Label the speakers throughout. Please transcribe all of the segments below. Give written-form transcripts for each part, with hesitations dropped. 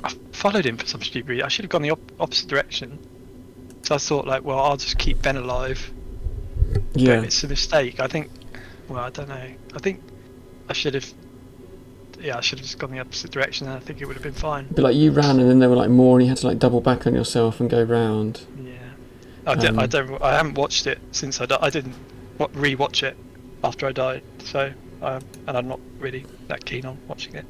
Speaker 1: I followed him for some stupid reason. I should have gone the opposite direction. So I thought, like, well, I'll just keep Ben alive.
Speaker 2: Yeah.
Speaker 1: But it's a mistake. I think. Well, I don't know. I think I should have. Yeah, I should have just gone the opposite direction, and I think it would have been fine.
Speaker 2: But like you ran, and then there were like more, and you had to like double back on yourself and go round.
Speaker 1: Yeah. I haven't watched it since I died. I didn't re-watch it after I died. So, and I'm not really that keen on watching it.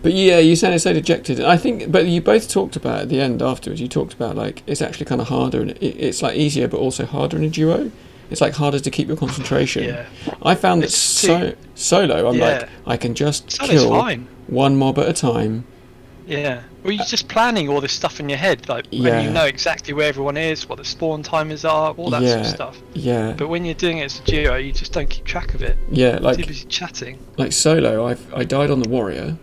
Speaker 2: But yeah, you sounded so dejected. I think, but you both talked about at the end afterwards. You talked about like it's actually kind of harder, and it's like easier, but also harder in a duo. It's like harder to keep your concentration.
Speaker 1: Yeah.
Speaker 2: I found that solo. I'm like I can just
Speaker 1: Solo's
Speaker 2: kill
Speaker 1: fine.
Speaker 2: one mob at a time.
Speaker 1: Yeah. Well, you're just planning all this stuff in your head, like, and you know exactly where everyone is, what the spawn timers are, all that sort of stuff.
Speaker 2: Yeah.
Speaker 1: But when you're doing it as a duo, you just don't keep track of it.
Speaker 2: Yeah, like
Speaker 1: you're busy chatting.
Speaker 2: Like solo, I died on the warrior.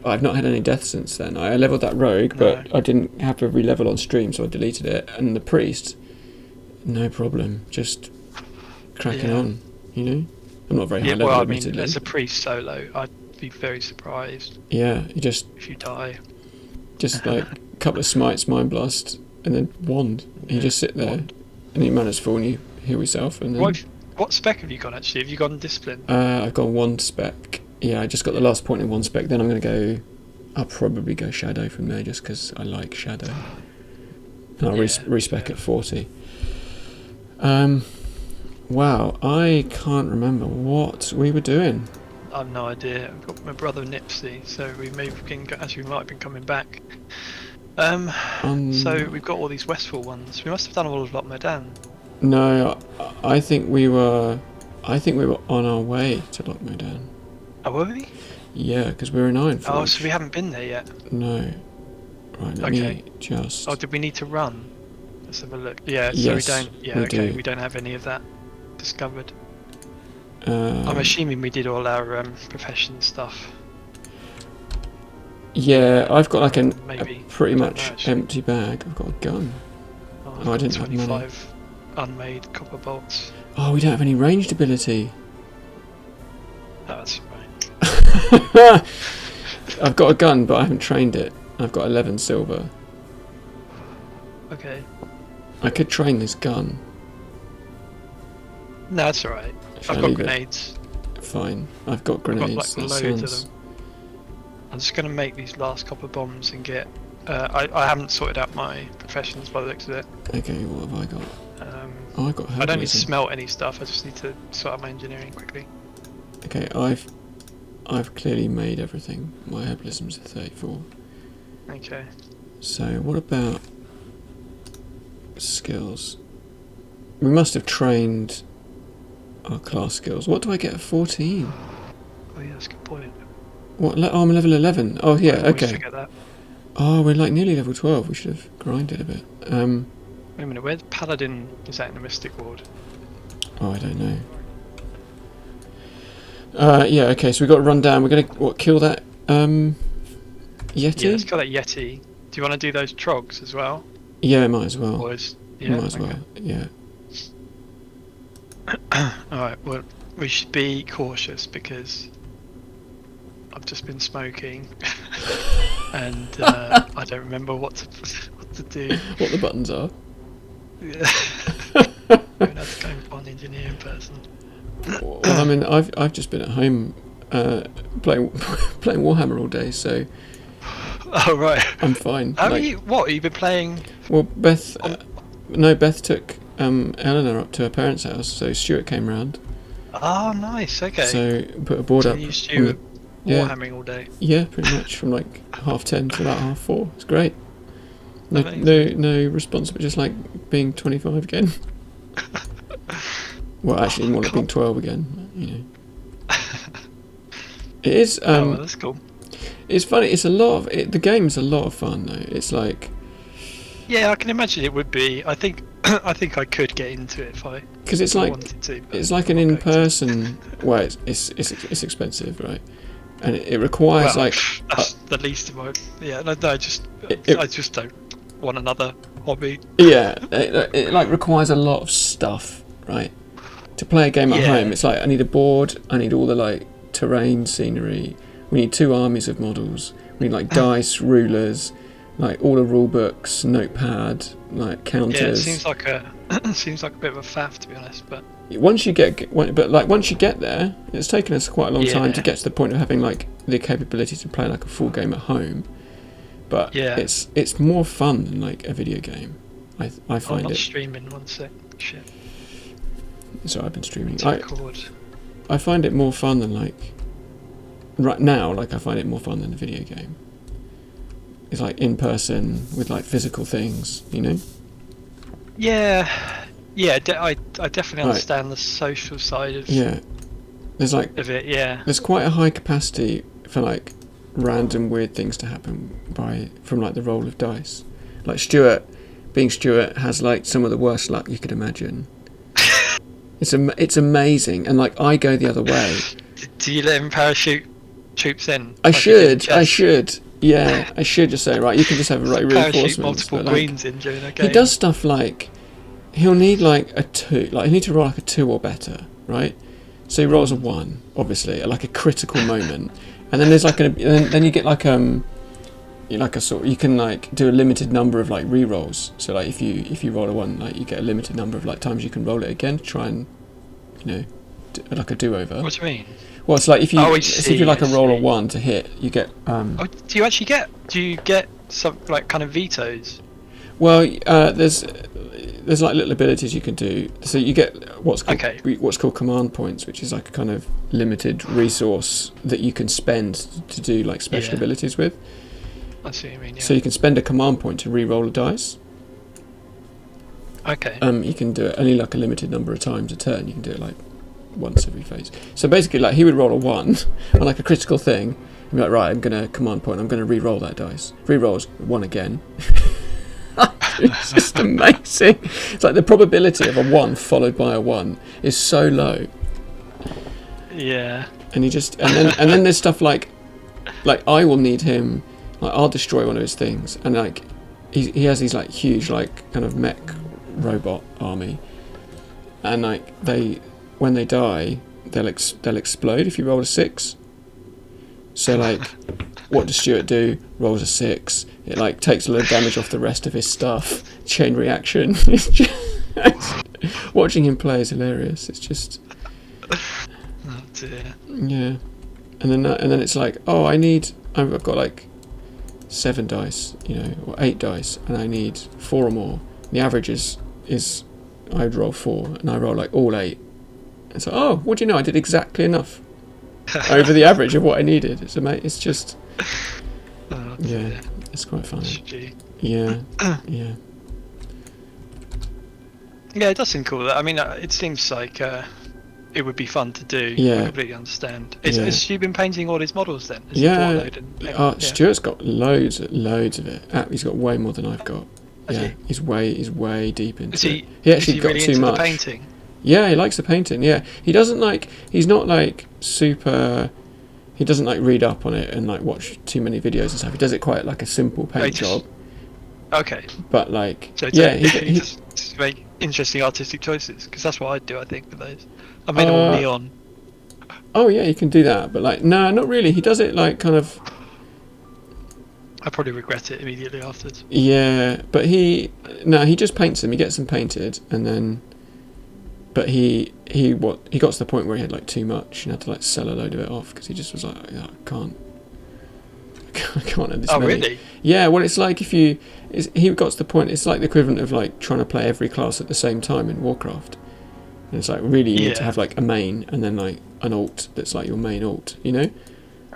Speaker 2: I've not had any deaths since then. I leveled that rogue, but I didn't have to re-level on stream, so I deleted it. And the priest, no problem, just cracking on. You know, I'm not very high level.
Speaker 1: Well, I
Speaker 2: admittedly.
Speaker 1: mean, as a priest solo, I'd be very surprised.
Speaker 2: Yeah, you just
Speaker 1: if you die,
Speaker 2: just like a couple of smites, mind blast, and then wand. And you just sit there, and your mana's full, and you heal yourself. And then
Speaker 1: what spec have you gone actually? Have you gone discipline?
Speaker 2: I've gone one spec. Yeah, I just got the last point in one spec. Then I'm going to go. I'll probably go shadow from there, just because I like shadow. And I'll respec at 40. Wow, I can't remember what we were doing.
Speaker 1: I've no idea. I've got my brother Nipsey, so we might have been coming back. So we've got all these Westfall ones. We must have done all of Lot Medan.
Speaker 2: No, I think we were on our way to Loch Modan.
Speaker 1: Oh, were we?
Speaker 2: Yeah, because we were in Ironforge.
Speaker 1: Oh, so we haven't been there yet.
Speaker 2: No. Right, let me just.
Speaker 1: Oh, did we need to run? Let's have a look. Yeah, so
Speaker 2: yes,
Speaker 1: we don't. Yeah, okay, we don't have any of that discovered. I'm assuming we did all our profession stuff.
Speaker 2: Yeah, I've got like a pretty much
Speaker 1: know,
Speaker 2: empty bag. I've got a gun.
Speaker 1: I
Speaker 2: didn't have money.
Speaker 1: 25 unmade copper bolts.
Speaker 2: Oh, we don't have any ranged ability.
Speaker 1: Oh, that's right.
Speaker 2: I've got a gun, but I haven't trained it. I've got 11 silver.
Speaker 1: Okay.
Speaker 2: I could train this gun.
Speaker 1: No, that's alright. I've got grenades.
Speaker 2: Fine. I've got grenades.
Speaker 1: I've got like loads of them. I'm just going to make these last copper bombs and get... I haven't sorted out my professions by the looks of it.
Speaker 2: Okay, what have I got? I got herbalism.
Speaker 1: I don't need to smelt any stuff, I just need to sort out my engineering quickly.
Speaker 2: Okay, I've clearly made everything. My herbalism's a 34.
Speaker 1: Okay.
Speaker 2: So what about skills? We must have trained our class skills. What do I get at 14?
Speaker 1: Oh yeah, that's a good point.
Speaker 2: What? Oh, I'm level 11. Oh yeah, okay.
Speaker 1: Forget that.
Speaker 2: Oh, we're like nearly level 12. We should have grinded a bit.
Speaker 1: Wait a minute, where's Paladin? Is that in the Mystic Ward?
Speaker 2: Oh, I don't know. Yeah, okay, so we've got to run down. We're going to, kill that Yeti?
Speaker 1: Yeah, let's kill that Yeti. Do you want to do those trogs as well?
Speaker 2: Yeah, might as well.
Speaker 1: Might
Speaker 2: as well, yeah.
Speaker 1: Alright, well, we should be cautious because I've just been smoking and I don't remember what to do.
Speaker 2: What the buttons are?
Speaker 1: Yeah. I'm going to have to go and find an engineering person.
Speaker 2: Well, I mean, I've just been at home playing Warhammer all day, so.
Speaker 1: Oh right.
Speaker 2: I'm fine.
Speaker 1: How are you? What have you been playing?
Speaker 2: Well, Beth. No, Beth took Eleanor up to her parents' house, so Stuart came round.
Speaker 1: Oh, nice. Okay.
Speaker 2: So put a board up.
Speaker 1: You Stuart Warhammering all day.
Speaker 2: Yeah, pretty much from like 10:30 to about 4:30. It's great. No responsibility, just like being 25 again. Well, actually, more like being 12 again. You know. It is.
Speaker 1: Oh, that's cool.
Speaker 2: It's funny. It's a lot of the game is a lot of fun though. It's like.
Speaker 1: Yeah, I can imagine it would be. I think I could get into it if I.
Speaker 2: Because it's like
Speaker 1: wanted to,
Speaker 2: it's like an in-person. Well, it's expensive, right? And it requires
Speaker 1: that's the least of my. Yeah, no, I just don't want another hobby.
Speaker 2: Yeah, it like requires a lot of stuff, right? To play a game at home, it's like I need a board, I need all the like terrain, scenery, We need 2 armies of models. We need like dice, rulers, like all the rule books, notepad, like counters.
Speaker 1: Yeah, it seems like a seems like a bit of a faff, to be honest. But
Speaker 2: once you get there, it's taken us quite a long time to get to the point of having like the capability to play like a full game at home. But it's more fun than like a video game. I find
Speaker 1: I'm not
Speaker 2: it.
Speaker 1: streaming. 1 sec. Shit.
Speaker 2: So I've been streaming.
Speaker 1: I
Speaker 2: find it more fun than like right now. Like I find it more fun than a video game. It's like in person with like physical things, you know.
Speaker 1: Yeah, I definitely understand the social side of
Speaker 2: There's like
Speaker 1: of it. Yeah,
Speaker 2: there's quite a high capacity for like random weird things to happen from like the roll of dice. Like being Stuart has like some of the worst luck you could imagine. It's amazing, and like I go the other way.
Speaker 1: Do you let him parachute troops in?
Speaker 2: I should. Yeah, I should just say, right, you can just have like reinforcements.
Speaker 1: Multiple queens in during a game.
Speaker 2: He does stuff like he'll need like a 2, like he needs to roll like a 2 or better, right? So he rolls a 1, obviously, at like a critical moment, and then there's like then you get like you can like do a limited number of like re-rolls. So like if you roll a 1, like you get a limited number of like times you can roll it again to try and like a do-over.
Speaker 1: What do you mean?
Speaker 2: Well, it's like if you roll a 1 to hit, you get.
Speaker 1: Do you actually get? Do you get some like kind of vetoes?
Speaker 2: Well, there's like little abilities you can do. So you get what's called command points, which is like a kind of limited resource that you can spend to do like special abilities with.
Speaker 1: I see what you mean. Yeah.
Speaker 2: So you can spend a command point to re-roll a dice.
Speaker 1: Okay.
Speaker 2: You can do it only like a limited number of times a turn. You can do it like once every phase. So basically, like he would roll a 1 on like a critical thing, and be like, right, I'm gonna command point. I'm gonna re-roll that dice. Re-rolls 1 again. It's just amazing. It's like the probability of a 1 followed by a 1 is so low.
Speaker 1: Yeah.
Speaker 2: And he just and then there's stuff like I will need him. Like I'll destroy one of his things, and like he has these like huge like kind of mech robot army, and like when they die they'll explode if you roll a 6. So like what does Stuart do? Rolls a 6. It like takes a little damage off the rest of his stuff. Chain reaction. Watching him play is hilarious. It's just
Speaker 1: oh dear.
Speaker 2: Yeah. And then it's like, oh, I've got like 7 dice, or 8 dice, and I need 4 or more. The average is I'd roll 4, and I roll like all 8. It's like, oh, what do you know? I did exactly enough over the average of what I needed. It's amazing. It's just, it's quite funny. Yeah.
Speaker 1: Yeah, it does seem cool. I mean, it seems like it would be fun to do.
Speaker 2: Yeah.
Speaker 1: I completely understand. Has Stu been painting all his models then?
Speaker 2: Stuart's got loads of it. He's got way more than I've got. He's way deep into it. He actually got
Speaker 1: really
Speaker 2: too
Speaker 1: into
Speaker 2: much.
Speaker 1: The painting?
Speaker 2: Yeah, he likes the painting. Yeah, he's not like super. He doesn't like read up on it and like watch too many videos and stuff. He does it quite like a simple paint job.
Speaker 1: Okay.
Speaker 2: But like,
Speaker 1: so he just make interesting artistic choices, because that's what I'd do. I think with those, I made them all neon.
Speaker 2: Oh yeah, you can do that, but like, no, not really. He does it like kind of.
Speaker 1: I probably regret it immediately afterwards.
Speaker 2: Yeah, but he just paints them. He gets them painted, and then. But he got to the point where he had like too much and had to like sell a load of it off because he just was like, I can't have this many.
Speaker 1: Really?
Speaker 2: Yeah, well, it's like he got to the point. It's like the equivalent of like trying to play every class at the same time in Warcraft. And it's like really you need to have like a main and then like an alt that's like your main alt,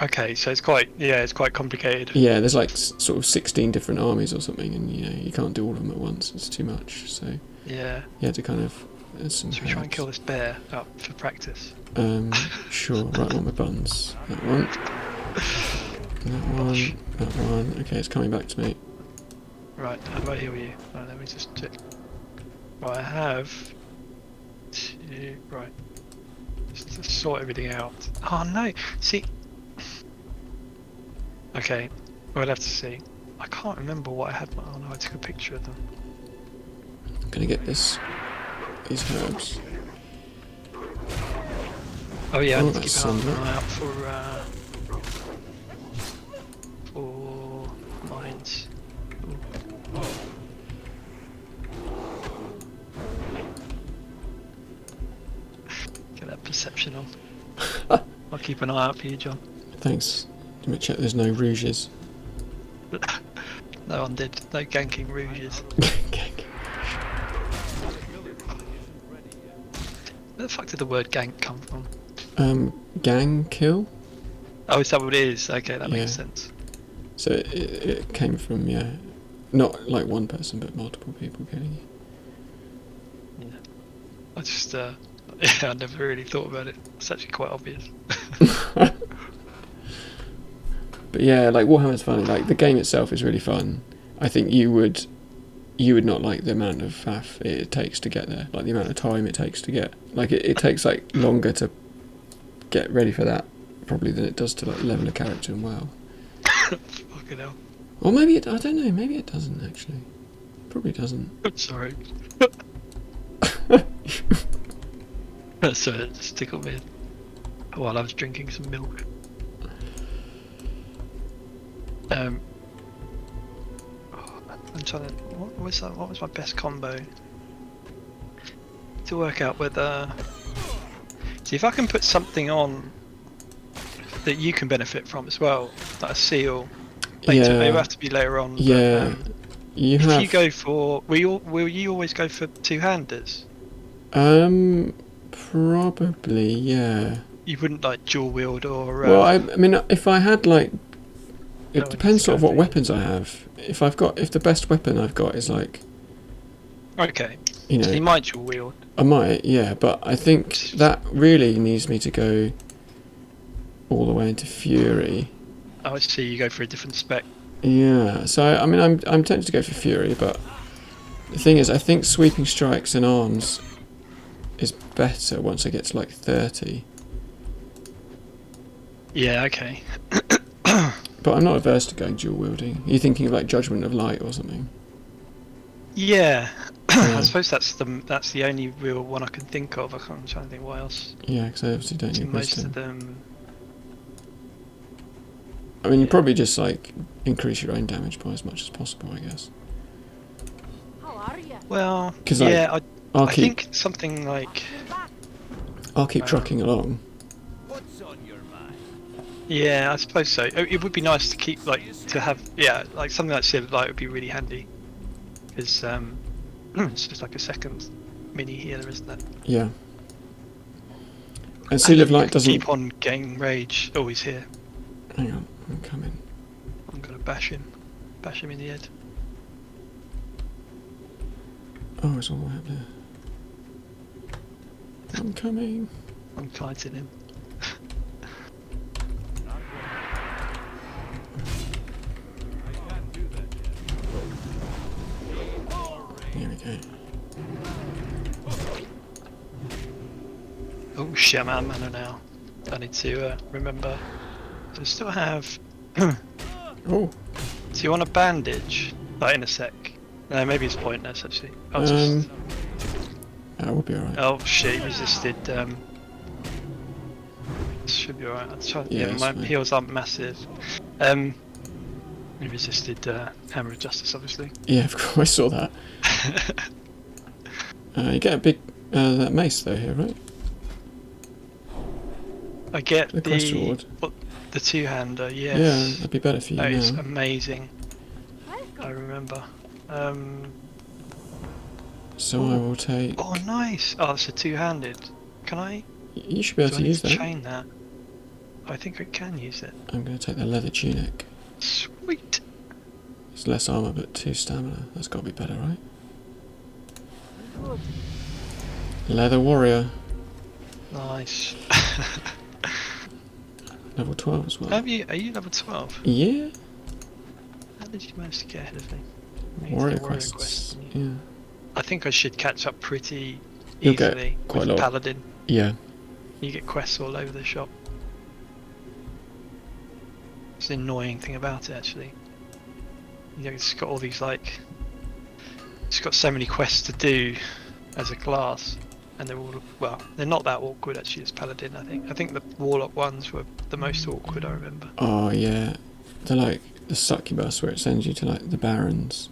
Speaker 1: Okay, so it's quite complicated.
Speaker 2: Yeah, there's like sort of 16 different armies or something, and you can't do all of them at once. It's too much. So
Speaker 1: yeah,
Speaker 2: you have to kind of.
Speaker 1: Should we try and kill this bear up for practice?
Speaker 2: Sure. Right, I want my buttons. That one. That one. Okay, it's coming back to me.
Speaker 1: Right, how do I heal you? Right, let me just check. Right, I have 2. Right, just to sort everything out. Oh no! See. Okay, we'll have to see. I can't remember what I had. Oh no, I took a picture of them.
Speaker 2: I'm gonna get these herbs.
Speaker 1: Oh yeah, I need to keep an eye out for mines. Ooh. Get that perception on. I'll keep an eye out for you, John.
Speaker 2: Thanks. Let me check there's no rouges.
Speaker 1: No one did. No ganking rouges. Where the fuck did the word gank come from?
Speaker 2: Gang kill?
Speaker 1: Oh, is that what it is? Okay, that makes
Speaker 2: Yeah.
Speaker 1: sense.
Speaker 2: So it came from, yeah, not like one person, but multiple people killing you.
Speaker 1: Yeah. I just, yeah, I never really thought about it. It's actually quite obvious.
Speaker 2: But yeah, like Warhammer's funny. Like the game itself is really fun. I think you would not like the amount of faff it takes to get there. Like the amount of time it takes to get. Like it takes like longer to get ready for that probably than it does to like level a character in WoW.
Speaker 1: Fucking hell.
Speaker 2: Or maybe I don't know. Maybe it doesn't actually. Probably doesn't.
Speaker 1: Sorry. Sorry, that just tickled me while I was drinking some milk. I'm trying to. What was my best combo? To work out whether. See if I can put something on that you can benefit from as well, like a seal. Later,
Speaker 2: Yeah.
Speaker 1: maybe have to be later on.
Speaker 2: Yeah.
Speaker 1: But,
Speaker 2: You
Speaker 1: if
Speaker 2: have.
Speaker 1: you go for, will you always go for two-handers?
Speaker 2: Probably, yeah.
Speaker 1: You wouldn't like dual wield or.
Speaker 2: Well, I mean, if I had like, it
Speaker 1: No,
Speaker 2: depends
Speaker 1: it's
Speaker 2: sort of what
Speaker 1: gotta be-
Speaker 2: weapons I have. If the best weapon I've got is like,
Speaker 1: Okay.
Speaker 2: you
Speaker 1: So you
Speaker 2: know,
Speaker 1: might dual wield.
Speaker 2: I might, yeah, but I think that really needs me to go all the way into Fury.
Speaker 1: Oh, I see. You go for a different spec.
Speaker 2: Yeah, so I mean, I'm tempted to go for Fury, but the thing is, I think sweeping strikes and arms is better once I get to like 30.
Speaker 1: Yeah. Okay.
Speaker 2: But I'm not averse to going dual wielding. Are you thinking of like Judgment of Light or something?
Speaker 1: Yeah.
Speaker 2: Yeah.
Speaker 1: I suppose that's the only real one I can think of. I'm trying to think what else.
Speaker 2: Yeah, because I obviously don't need
Speaker 1: Most
Speaker 2: wisdom.
Speaker 1: of them.
Speaker 2: I mean, you probably just like increase your own damage by as much as possible, I guess.
Speaker 3: How are you?
Speaker 1: Well,
Speaker 2: 'Cause,
Speaker 1: yeah.
Speaker 2: I'll
Speaker 1: I
Speaker 2: keep
Speaker 1: think something like.
Speaker 2: trucking along.
Speaker 4: What's on your mind?
Speaker 1: Yeah, I suppose so. It would be nice to keep to have like something like Seal of Light would be really handy because it's just like a second mini healer, isn't it?
Speaker 2: Yeah. And Seal of
Speaker 1: You
Speaker 2: Light
Speaker 1: can
Speaker 2: doesn't.
Speaker 1: keep on getting rage. Oh, he's here.
Speaker 2: Hang on, I'm coming.
Speaker 1: I'm gonna bash him in the head.
Speaker 2: Oh, it's all the way up there. I'm coming.
Speaker 1: I'm kiting him.
Speaker 2: Here we go.
Speaker 1: Oh shit, I'm out of mana now. I need to remember to still have.
Speaker 2: Oh.
Speaker 1: Do you want a bandage? Like in a sec. No, maybe it's pointless actually. I'll just.
Speaker 2: That would be alright.
Speaker 1: Oh shit, he resisted. Should be alright. I'll try.
Speaker 2: Yeah,
Speaker 1: Yeah,
Speaker 2: it's
Speaker 1: my
Speaker 2: fine.
Speaker 1: heals aren't massive. He resisted Hammer of Justice, obviously.
Speaker 2: Yeah, of course, I saw that. You get a big that mace though here, right?
Speaker 1: I get
Speaker 2: The quest reward.
Speaker 1: the two-hander. Yes.
Speaker 2: Yeah, that'd be better for you
Speaker 1: That is
Speaker 2: now.
Speaker 1: amazing. I remember.
Speaker 2: So I will take.
Speaker 1: Oh, nice. Oh, it's a two-handed. Can I?
Speaker 2: You should be able
Speaker 1: Do I
Speaker 2: to
Speaker 1: need
Speaker 2: use
Speaker 1: to
Speaker 2: that.
Speaker 1: chain that? I think I can use it.
Speaker 2: I'm going to take the leather tunic.
Speaker 1: Sweet.
Speaker 2: It's less armor but 2 stamina. That's got to be better, right?
Speaker 3: Good.
Speaker 2: Leather warrior,
Speaker 1: Nice.
Speaker 2: level 12 as well.
Speaker 1: Are you level 12?
Speaker 2: Yeah.
Speaker 1: How did you manage to get ahead of me? I need to
Speaker 2: Warrior
Speaker 1: do
Speaker 2: quests.
Speaker 1: Yeah.
Speaker 2: Yeah.
Speaker 1: I think I should catch up pretty
Speaker 2: You'll get
Speaker 1: easily
Speaker 2: quite
Speaker 1: with
Speaker 2: a lot.
Speaker 1: Paladin.
Speaker 2: Yeah.
Speaker 1: You get quests all over the shop. It's the annoying thing about it, actually. You know, it's got all these it's got so many quests to do as a class, and they're all they're not that awkward actually as Paladin. I think the Warlock ones were the most awkward. I remember.
Speaker 2: Oh yeah. They're like the succubus where it sends you to like the barons.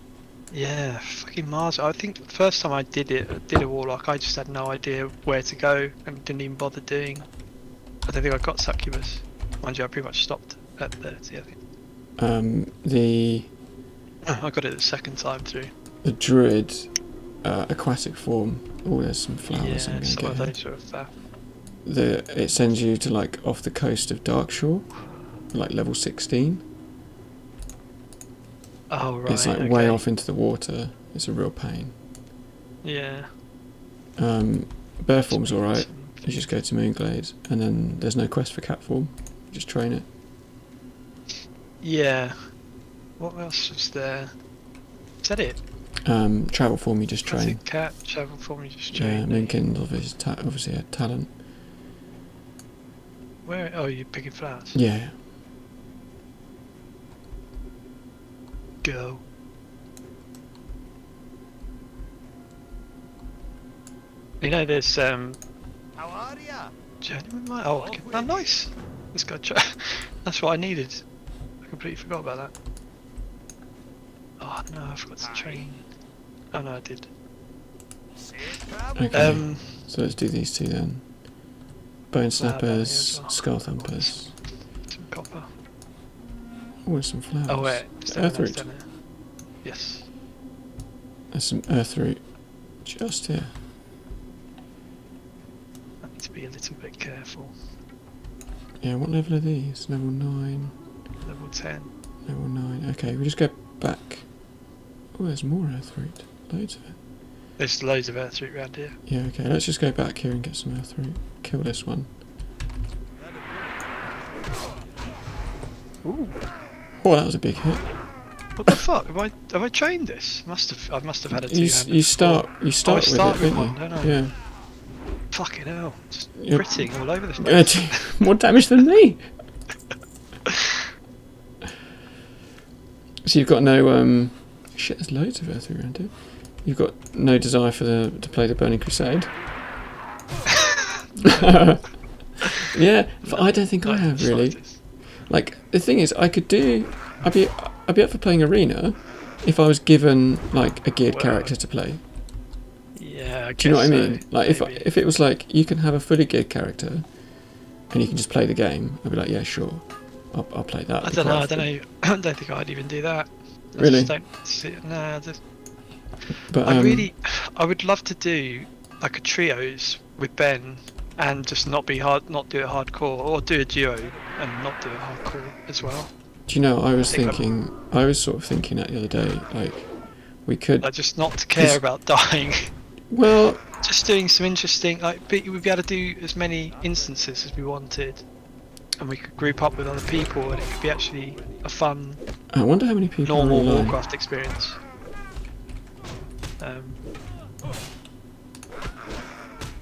Speaker 1: Yeah, fucking Mars. I think the first time I did a warlock, I just had no idea where to go and didn't even bother doing. I don't think I got succubus. Mind you, I pretty much stopped at 30, I think. I got it the second time through.
Speaker 2: The druid aquatic form. Oh, there's some flowers.
Speaker 1: Yeah,
Speaker 2: I'm
Speaker 1: some
Speaker 2: gonna
Speaker 1: of
Speaker 2: get
Speaker 1: those sort of
Speaker 2: it sends you to like off the coast of Darkshore, like level 16.
Speaker 1: Oh right.
Speaker 2: It's like way off into the water. It's a real pain.
Speaker 1: Yeah.
Speaker 2: Bear form's alright. You just go to Moonglade, and then there's no quest for cat form. Just train it.
Speaker 1: Yeah. What else was there? Is that it?
Speaker 2: Travel form you just train.
Speaker 1: Cat, travel form you just
Speaker 2: Yeah,
Speaker 1: train.
Speaker 2: Moonkin obviously had talent.
Speaker 1: Where? Oh, you're picking flowers.
Speaker 2: Yeah.
Speaker 1: Go. You know, there's
Speaker 4: How are ya?
Speaker 1: genuine light. Oh, okay. Oh, nice. This guy. That's what I needed. I completely forgot about that. Oh no, I forgot to train. Oh no, I did.
Speaker 4: Safe travel.
Speaker 2: Okay. So let's do these two then. Bone snappers,
Speaker 1: as well.
Speaker 2: skull thumpers.
Speaker 1: Some copper.
Speaker 2: Oh, there's some flowers.
Speaker 1: Oh wait,
Speaker 2: Earthroot.
Speaker 1: down there. Yes.
Speaker 2: There's some earthroot just here.
Speaker 1: I need to be a little bit careful.
Speaker 2: Yeah, what level are these? Level 9.
Speaker 1: Level 10.
Speaker 2: Level 9. Okay, we just go back. Oh, there's more earthroot. Loads of it.
Speaker 1: There's loads of earthroot around here.
Speaker 2: Yeah, okay, let's just go back here and get some earthroot. Kill this one.
Speaker 1: Ooh.
Speaker 2: Oh, that was a big hit.
Speaker 1: What the fuck? Have I trained this? I must have had a two-handed.
Speaker 2: You start
Speaker 1: I
Speaker 2: with
Speaker 1: start
Speaker 2: it,
Speaker 1: with
Speaker 2: don't
Speaker 1: one,
Speaker 2: you?
Speaker 1: don't I?
Speaker 2: Yeah.
Speaker 1: Fucking hell. Just
Speaker 2: Yep.
Speaker 1: critting all over the place.
Speaker 2: More damage than me. So you've got no shit. There's loads of earthroot around here. You've got no desire to play the Burning Crusade. Yeah, I don't think I have really. Like the thing is, I'd be up for playing Arena if I was given like a geared character to play.
Speaker 1: Yeah, I guess.
Speaker 2: Do you know what I mean?
Speaker 1: So,
Speaker 2: Like
Speaker 1: maybe.
Speaker 2: if it was like you can have a fully geared character, and you can just play the game, I'd be like, yeah, sure, I'll play that.
Speaker 1: I don't know. I don't know. I don't think I'd even do that. I
Speaker 2: Really?
Speaker 1: just don't see it. Nah,
Speaker 2: But
Speaker 1: I would love to do like a trios with Ben and just not do it hardcore, or do a duo and not do it hardcore as well.
Speaker 2: do you know? I was
Speaker 1: think
Speaker 2: sort of thinking that the other day, like we could.
Speaker 1: Like just not to care about dying.
Speaker 2: Well,
Speaker 1: Just doing some interesting, like we'd be able to do as many instances as we wanted, and we could group up with other people, and it could be actually a fun,
Speaker 2: I wonder how many people
Speaker 1: normal
Speaker 2: are online.
Speaker 1: Warcraft experience.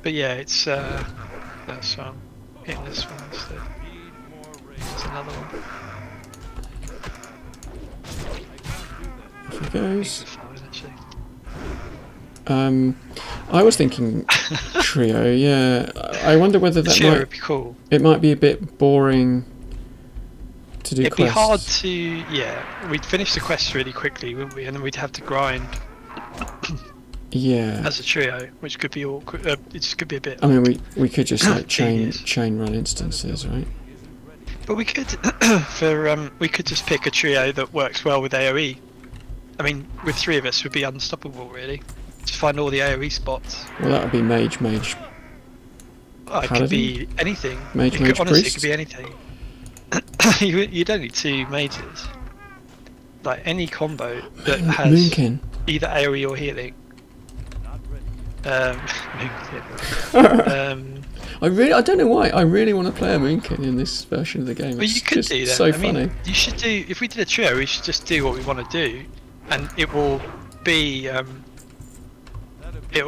Speaker 1: But yeah, it's that's hitting this one instead. There's another one.
Speaker 2: Off he
Speaker 1: These
Speaker 2: goes.
Speaker 1: are fine, actually.
Speaker 2: I was thinking trio. Yeah, I wonder whether that
Speaker 1: Sure, it'd be cool.
Speaker 2: might be a bit boring to do
Speaker 1: It'd
Speaker 2: quests.
Speaker 1: be hard to, yeah. We'd finish the quest really quickly, wouldn't we? And then we'd have to grind
Speaker 2: Yeah.
Speaker 1: as a trio, which could be awkward. It just could be a bit.
Speaker 2: I mean, we could just like
Speaker 1: Tedious.
Speaker 2: chain run instances, right?
Speaker 1: But we could, we could just pick a trio that works well with AOE. I mean, with three of us, we'd be unstoppable, really. Just find all the AOE spots.
Speaker 2: Well, that would be mage.
Speaker 1: Oh, it could
Speaker 2: Paladin?
Speaker 1: be anything.
Speaker 2: Mage,
Speaker 1: Honestly, it
Speaker 2: priest?
Speaker 1: could be anything. you don't need two mages. Like any combo that has
Speaker 2: Moonkin.
Speaker 1: either AOE or healing.
Speaker 2: I don't know why. I really want to play a Moonkin in this version of the game.
Speaker 1: But
Speaker 2: It's
Speaker 1: you could
Speaker 2: just
Speaker 1: do that.
Speaker 2: so
Speaker 1: I
Speaker 2: funny.
Speaker 1: mean, you should do. If we did a trio, we should just do what we want to do, and it will be. It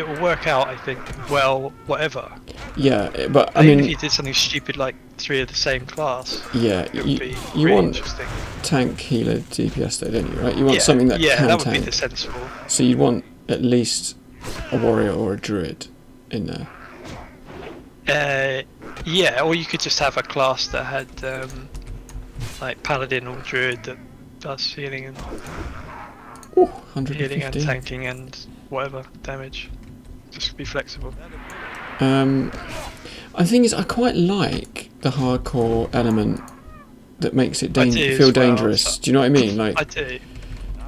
Speaker 1: will work out. I think. Well, whatever.
Speaker 2: Yeah, but I
Speaker 1: Even
Speaker 2: mean,
Speaker 1: if you did something stupid like three of the same class,
Speaker 2: yeah,
Speaker 1: it would be
Speaker 2: you
Speaker 1: really
Speaker 2: want
Speaker 1: interesting.
Speaker 2: tank, healer, DPS though, don't you? Right? You want
Speaker 1: Yeah,
Speaker 2: something that
Speaker 1: yeah,
Speaker 2: can
Speaker 1: that would
Speaker 2: tank.
Speaker 1: be the sensible.
Speaker 2: So you want at least a warrior or a druid in there.
Speaker 1: Yeah, or you could just have a class that had like Paladin or Druid that does healing and
Speaker 2: Ooh,
Speaker 1: healing and
Speaker 2: 150.
Speaker 1: tanking and whatever damage. Just be flexible.
Speaker 2: I think is I quite like the hardcore element that makes it
Speaker 1: I do as
Speaker 2: feel
Speaker 1: well,
Speaker 2: dangerous.
Speaker 1: so-
Speaker 2: Do you know what I mean? Like,
Speaker 1: I do.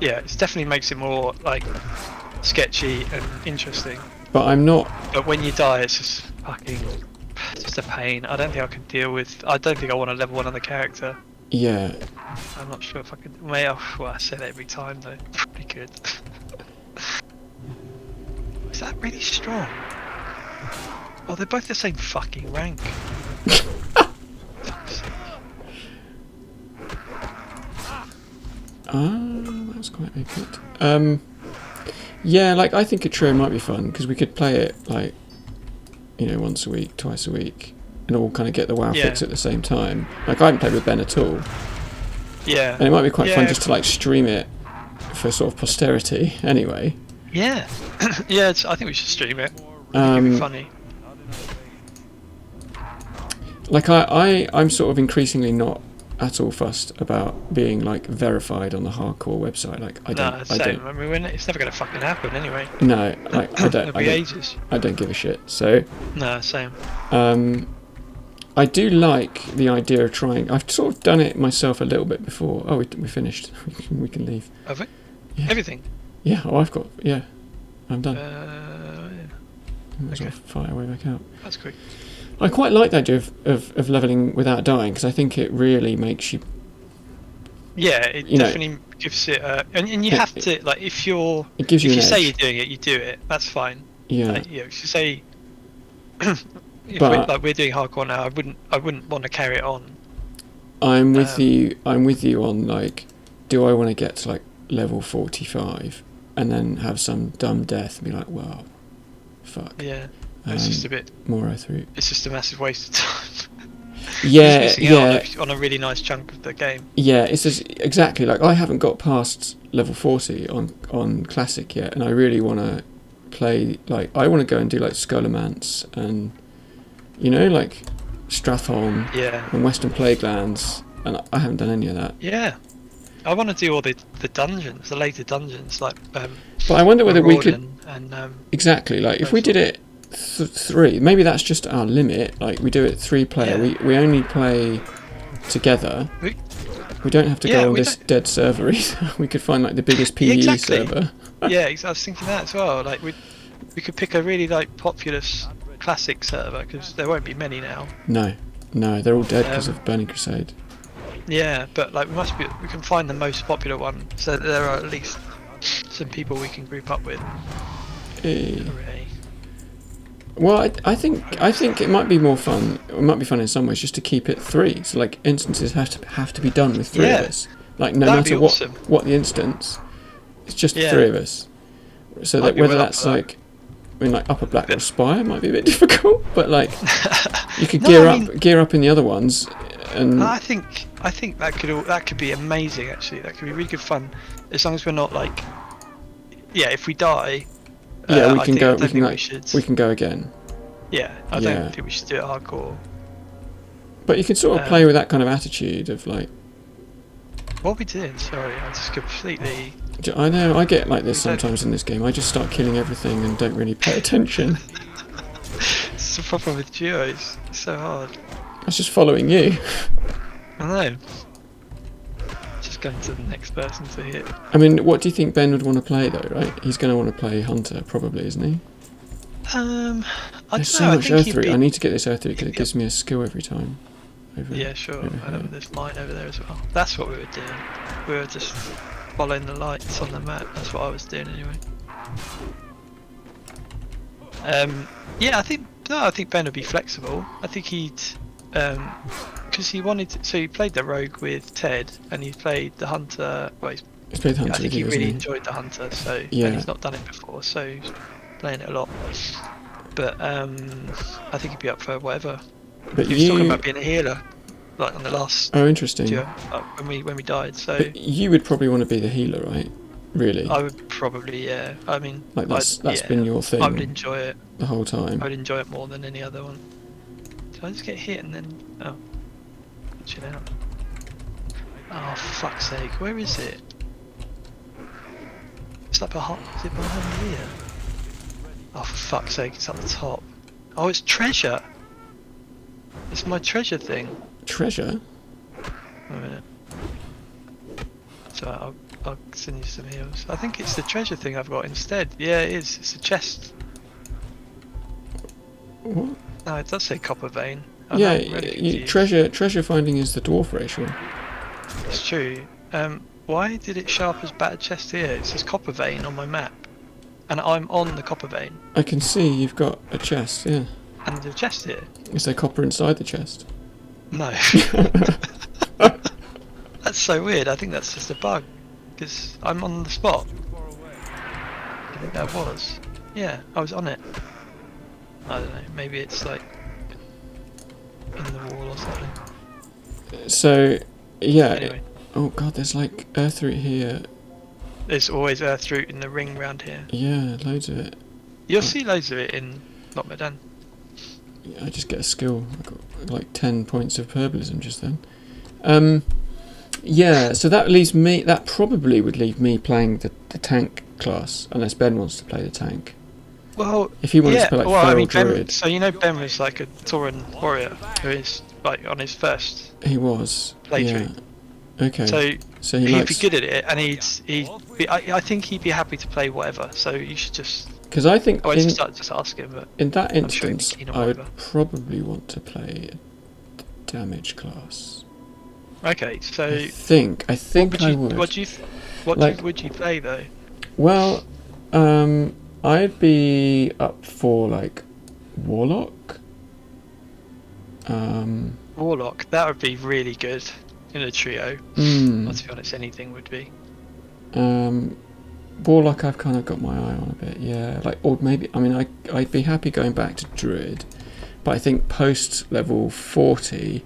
Speaker 1: Yeah, it definitely makes it more like sketchy and interesting.
Speaker 2: but I'm not.
Speaker 1: But when you die, it's just fucking, it's just a pain. I don't think I could deal with. I don't think I want to level one other character.
Speaker 2: Yeah,
Speaker 1: I'm not sure if I could. Well, I say that every time though. Probably could. Is that really strong? Oh, they're both the same fucking rank.
Speaker 2: that's quite good. Yeah, like I think a trio might be fun because we could play it like, once a week, twice a week, and all kind of get the WoW fix at the same time. Like I haven't played with Ben at all,
Speaker 1: Yeah.
Speaker 2: and it might be quite fun just to like stream it for sort of posterity. Anyway.
Speaker 1: Yeah. Yeah. I think we should stream it. It'd be funny.
Speaker 2: Like I'm sort of increasingly not at all fussed about being like verified on the hardcore website. Like I don't.
Speaker 1: Same. I mean, it's never gonna fucking happen anyway.
Speaker 2: No, like I don't.
Speaker 1: It'll be ages.
Speaker 2: I don't give a shit. So.
Speaker 1: No, same.
Speaker 2: I do like the idea of trying. I've sort of done it myself a little bit before. Oh, we finished. We can leave.
Speaker 1: Have we?
Speaker 2: Yeah.
Speaker 1: Everything.
Speaker 2: Yeah. Oh, I've got. Yeah. I'm done.
Speaker 1: Yeah.
Speaker 2: Okay. Fire way back out.
Speaker 1: That's quick.
Speaker 2: I quite like the idea of leveling without dying because I think it really makes you.
Speaker 1: Yeah, it definitely gives it. And you have to like if you're.
Speaker 2: It gives you.
Speaker 1: If you
Speaker 2: an
Speaker 1: say
Speaker 2: edge.
Speaker 1: you're doing it, you do it. That's fine.
Speaker 2: Yeah.
Speaker 1: If you say.
Speaker 2: But
Speaker 1: we're doing hardcore now, I wouldn't want to carry it on.
Speaker 2: I'm with you. I'm with you on like, do I want to get to like level 45 and then have some dumb death and be like, well, fuck.
Speaker 1: Yeah. It's just a bit.
Speaker 2: More through.
Speaker 1: It's just a massive waste of time.
Speaker 2: Yeah,
Speaker 1: missing out on a really nice chunk of the game.
Speaker 2: Yeah, it's just exactly like I haven't got past level 40 on classic yet, and I really want to play like I want to go and do like Scholomance and like Stratholme and Western Plaguelands, and I haven't done any of that.
Speaker 1: Yeah, I want to do all the dungeons, the later dungeons, like.
Speaker 2: But I wonder whether we could
Speaker 1: and
Speaker 2: exactly like if we did it. 3, maybe that's just our limit. Like we do it 3 player.
Speaker 1: Yeah.
Speaker 2: We only play together. We don't have to go on this dead server either. We could find like the biggest PvE server.
Speaker 1: Yeah, I was thinking that as well. Like we could pick a really like populous classic server because there won't be many now.
Speaker 2: No, they're all dead because of Burning Crusade.
Speaker 1: Yeah, but like we can find the most popular one, so that there are at least some people we can group up with. Hooray.
Speaker 2: Well, I think it might be more fun. It might be fun in some ways just to keep it 3. So like instances have to be done with 3 of us. Like no matter what the instance, it's just 3 of us. So that whether that's like, I mean like Upper Blackwell Spire might be a bit difficult, but like you could gear up in the other ones. And
Speaker 1: I think that could be amazing actually. That could be really good fun as long as we're not like, if we die.
Speaker 2: Yeah, we can go. We can go again.
Speaker 1: Yeah, I don't think we should do it hardcore.
Speaker 2: But you can sort of play with that kind of attitude of like.
Speaker 1: What are we doing? Sorry, I just completely.
Speaker 2: I know. I get like this sometimes in this game. I just start killing everything and don't really pay attention.
Speaker 1: It's the problem with duos. It's so hard.
Speaker 2: I was just following you.
Speaker 1: I know. Just going to the next person to hit.
Speaker 2: I mean, what do you think Ben would want to play though? Right, he's going to want to play Hunter, probably, isn't he?
Speaker 1: There's
Speaker 2: so much Earth Root. I need to get this Earth Root because it gives me a skill every time.
Speaker 1: Yeah, sure. There's mine over there as well. That's what we were doing. We were just following the lights on the map. That's what I was doing anyway. I think Ben would be flexible. I think he'd because he wanted to, so he played the rogue with Ted and he played the hunter. Well,
Speaker 2: he's played Hunter.
Speaker 1: I think he really enjoyed the hunter. So and he's not done it before, so he's playing it a lot. But I think he'd be up for whatever.
Speaker 2: But
Speaker 1: he was talking about being a healer, like on the last.
Speaker 2: Oh, interesting.
Speaker 1: Duo, when we died. So.
Speaker 2: But you would probably want to be the healer, right? Really?
Speaker 1: I would probably, yeah. I mean,
Speaker 2: like that's been your thing.
Speaker 1: I would enjoy it
Speaker 2: the whole time.
Speaker 1: I would enjoy it more than any other one. Did I just get hit and then chill out? Oh, for fuck's sake, where is it? Is it behind here? Oh, for fuck's sake, it's at the top. Oh, it's treasure! It's my treasure thing.
Speaker 2: Treasure?
Speaker 1: Wait a minute. So I'll send you some heals. I think it's the treasure thing I've got instead. Yeah, it is. It's a chest.
Speaker 2: What?
Speaker 1: No, it does say copper vein.
Speaker 2: Yeah,
Speaker 1: really
Speaker 2: treasure finding is the dwarf racial.
Speaker 1: It's true. Why did it show up as battered chest here? It says copper vein on my map. And I'm on the copper vein.
Speaker 2: I can see you've got a chest, yeah.
Speaker 1: And there's a chest here.
Speaker 2: Is there copper inside the chest?
Speaker 1: No. That's so weird. I think that's just a bug. Because I'm on the spot. I think that was. Yeah, I was on it. I don't know. Maybe it's like in the wall or something.
Speaker 2: So, yeah.
Speaker 1: Anyway.
Speaker 2: Oh god, there's like earth root here.
Speaker 1: There's always earth root in the ring round here.
Speaker 2: Yeah, loads of it.
Speaker 1: You'll see loads of it in Not Medan.
Speaker 2: I just get a skill. I got like 10 points of herbalism just then. Yeah, so that leaves me. That probably would leave me playing the tank class, unless Ben wants to play the tank.
Speaker 1: Well,
Speaker 2: if he wants to play like feral druid.
Speaker 1: Ben, so you know Ben was like a Tauren warrior who is like on his first
Speaker 2: He was
Speaker 1: playthrough.
Speaker 2: Yeah. Okay.
Speaker 1: So
Speaker 2: he
Speaker 1: he'd
Speaker 2: likes...
Speaker 1: be good at it, and I think he'd be happy to play whatever. So you should just.
Speaker 2: Because I think
Speaker 1: just ask him. But
Speaker 2: in that instance,
Speaker 1: sure
Speaker 2: I would probably want to play the damage class.
Speaker 1: Okay, so
Speaker 2: I think I would.
Speaker 1: What would you play though?
Speaker 2: Well, I'd be up for like Warlock.
Speaker 1: Warlock, that would be really good in a trio. Well, to be honest, anything would be.
Speaker 2: Warlock, I've kind of got my eye on a bit, yeah. Like, or maybe, I mean, I'd be happy going back to Druid, but I think post level 40,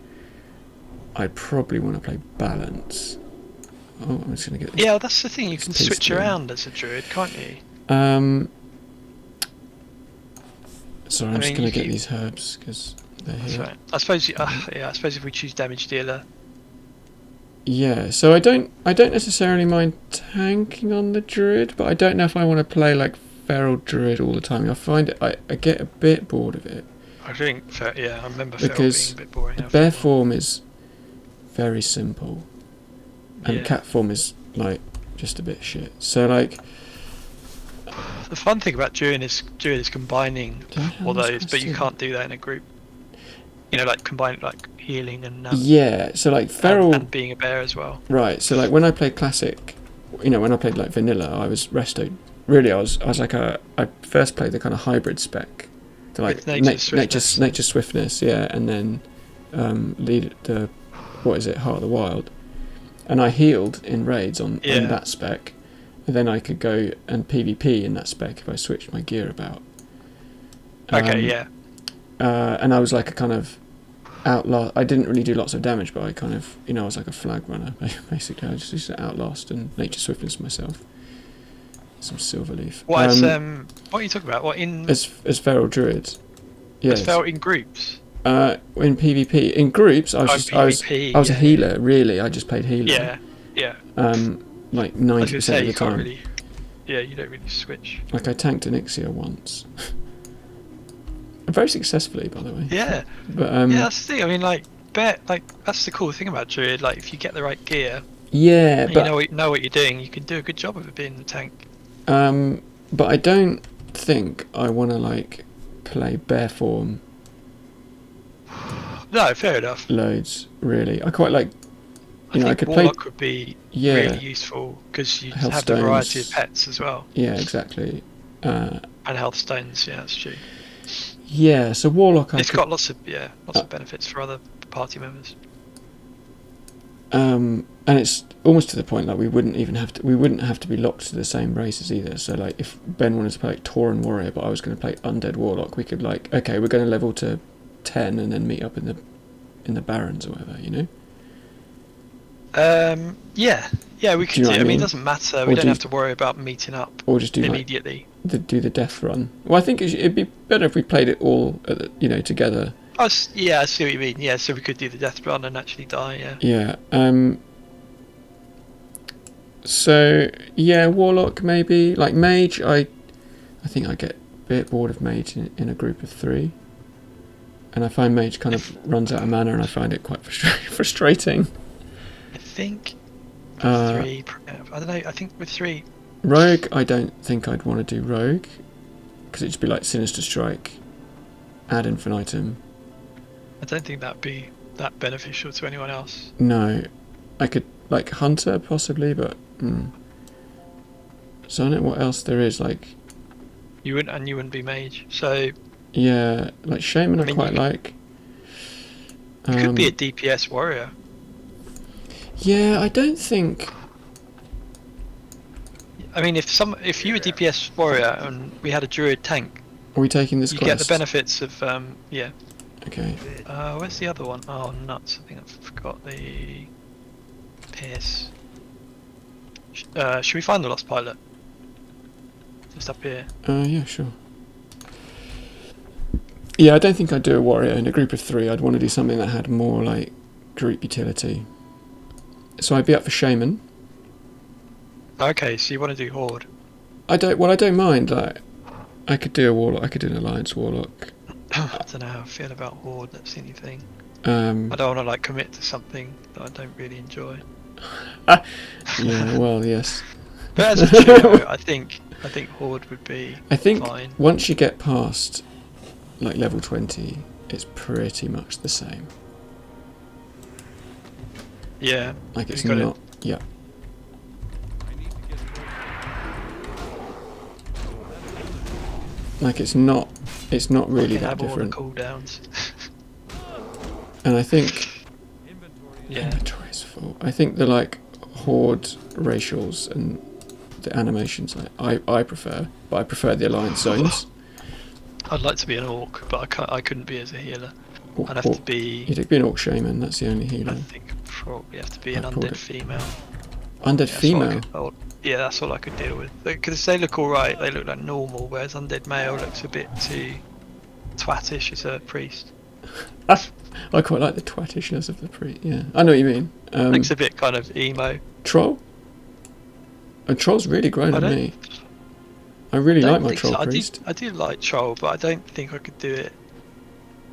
Speaker 2: I'd probably want to play Balance. Oh, I'm just gonna get.
Speaker 1: Yeah, that's the thing. You can switch around as a Druid, can't you?
Speaker 2: Sorry, I'm just gonna get these herbs because they're here.
Speaker 1: Right. I suppose. I suppose if we choose damage dealer.
Speaker 2: Yeah, so I don't necessarily mind tanking on the Druid, but I don't know if I want to play like feral Druid all the time. I find it, I get a bit bored of it.
Speaker 1: I think, I remember feral being a bit boring.
Speaker 2: The bear form is very simple, and cat form is like just a bit shit. So like,
Speaker 1: the fun thing about Druid is combining all those, but you can't do that in a group. You know, like combine like healing and
Speaker 2: yeah. So like feral
Speaker 1: and being a bear as well.
Speaker 2: Right. So like when I played classic, you know, when I played like vanilla, I was restoed. Really, I was like I first played the kind of hybrid spec, the like nature swiftness, yeah, and then lead the Heart of the Wild, and I healed in raids on that spec, and then I could go and PvP in that spec if I switched my gear about. And I was like a kind of outlast. I didn't really do lots of damage, but I kind of, you know, I was like a flag runner basically. I just used to outlast and nature swiftness myself. Some silverleaf.
Speaker 1: What are you talking about? What in
Speaker 2: as feral druids? Yes.
Speaker 1: As feral in groups.
Speaker 2: In PvP, in groups, I was a healer. Really, I just played healer.
Speaker 1: Yeah.
Speaker 2: Like 90% of the time.
Speaker 1: You don't really switch.
Speaker 2: Like I tanked Onyxia once. Very successfully, by the way.
Speaker 1: Yeah.
Speaker 2: But
Speaker 1: that's the thing. I mean, like that's the cool thing about Druid. Like, if you get the right gear.
Speaker 2: Yeah, but
Speaker 1: you know what you're doing. You can do a good job of it being the tank.
Speaker 2: But I don't think I want to like play bear form.
Speaker 1: No, fair enough.
Speaker 2: Loads, really. I quite like. I could
Speaker 1: Warlock
Speaker 2: play.
Speaker 1: Would be really useful because you have the variety of pets as well.
Speaker 2: Yeah, exactly.
Speaker 1: And health stones. Yeah, that's true.
Speaker 2: Yeah, so Warlock.
Speaker 1: It's got lots of benefits for other party members.
Speaker 2: And it's almost to the point that we wouldn't have to be locked to the same races either. So like, if Ben wanted to play like Tauren Warrior, but I was going to play Undead Warlock, we could like, okay, we're going to level to 10 and then meet up in the Barrens or whatever, you know.
Speaker 1: Yeah, we could. I mean, it doesn't matter. We don't have to worry about meeting up
Speaker 2: or just do
Speaker 1: immediately.
Speaker 2: Do the death run. Well, I think it'd be better if we played it all, together.
Speaker 1: I see what you mean. Yeah, so we could do the death run and actually die. Yeah.
Speaker 2: Yeah. So yeah, warlock maybe. Like mage, I think I get a bit bored of mage in a group of 3, and I find mage kind of runs out of mana, and I find it quite frustrating.
Speaker 1: I think
Speaker 2: Uh,
Speaker 1: 3. I don't know. I think with 3.
Speaker 2: Rogue, I don't think I'd want to do rogue because it'd just be like Sinister Strike, ad infinitum.
Speaker 1: I don't think that'd be that beneficial to anyone else.
Speaker 2: No, I could like hunter possibly, but so I don't know what else there is. Like
Speaker 1: You wouldn't be mage. So
Speaker 2: yeah, like shaman
Speaker 1: I
Speaker 2: I
Speaker 1: mean,
Speaker 2: quite
Speaker 1: you
Speaker 2: like.
Speaker 1: could be a DPS warrior.
Speaker 2: Yeah, I don't think.
Speaker 1: I mean, if you were DPS warrior and we had a druid tank,
Speaker 2: Are we taking this
Speaker 1: you
Speaker 2: quest?
Speaker 1: get the benefits of yeah.
Speaker 2: Okay.
Speaker 1: Where's the other one? Oh nuts! I think I forgot the Pierce. Should we find the lost pilot? Just up here.
Speaker 2: Yeah, sure. Yeah, I don't think I'd do a warrior in a group of 3. I'd want to do something that had more like group utility. So I'd be up for shaman.
Speaker 1: Okay, so you want to do horde?
Speaker 2: I don't mind. Like, I could do a warlock. I could do an alliance warlock.
Speaker 1: I don't know how I feel about horde. That's the only thing. I don't want to like commit to something that I don't really enjoy.
Speaker 2: Yeah, well, yes.
Speaker 1: But as a duo, I think horde would be
Speaker 2: I think
Speaker 1: fine.
Speaker 2: once you get past like level 20, it's pretty much the same.
Speaker 1: Yeah.
Speaker 2: Like it's
Speaker 1: You gotta-
Speaker 2: not. Yeah. Like it's not really
Speaker 1: You can
Speaker 2: that
Speaker 1: have all the
Speaker 2: different.
Speaker 1: cooldowns.
Speaker 2: And I think
Speaker 1: Yeah.
Speaker 2: inventory is full. I think the like horde racials and the animations I prefer, but I prefer the alliance zones.
Speaker 1: I'd like to be an orc, but I couldn't be as a healer.
Speaker 2: Or-
Speaker 1: I'd have
Speaker 2: or-
Speaker 1: to be.
Speaker 2: You'd be an orc shaman. That's the only
Speaker 1: I
Speaker 2: healer.
Speaker 1: think I'd probably have to be an
Speaker 2: I'd probably-
Speaker 1: undead female.
Speaker 2: Undead
Speaker 1: That's all I
Speaker 2: female.
Speaker 1: could- yeah, that's all I could deal with. Because they look alright, they look like normal, whereas undead male looks a bit too twattish as a priest.
Speaker 2: I quite like the twattishness of the Yeah, I know what you mean.
Speaker 1: Looks a bit kind of emo.
Speaker 2: Troll. A troll's really grown
Speaker 1: I
Speaker 2: on
Speaker 1: don't-
Speaker 2: me. I really
Speaker 1: Don't
Speaker 2: like my
Speaker 1: think
Speaker 2: troll
Speaker 1: so.
Speaker 2: priest.
Speaker 1: I do like troll, but I don't think I could do it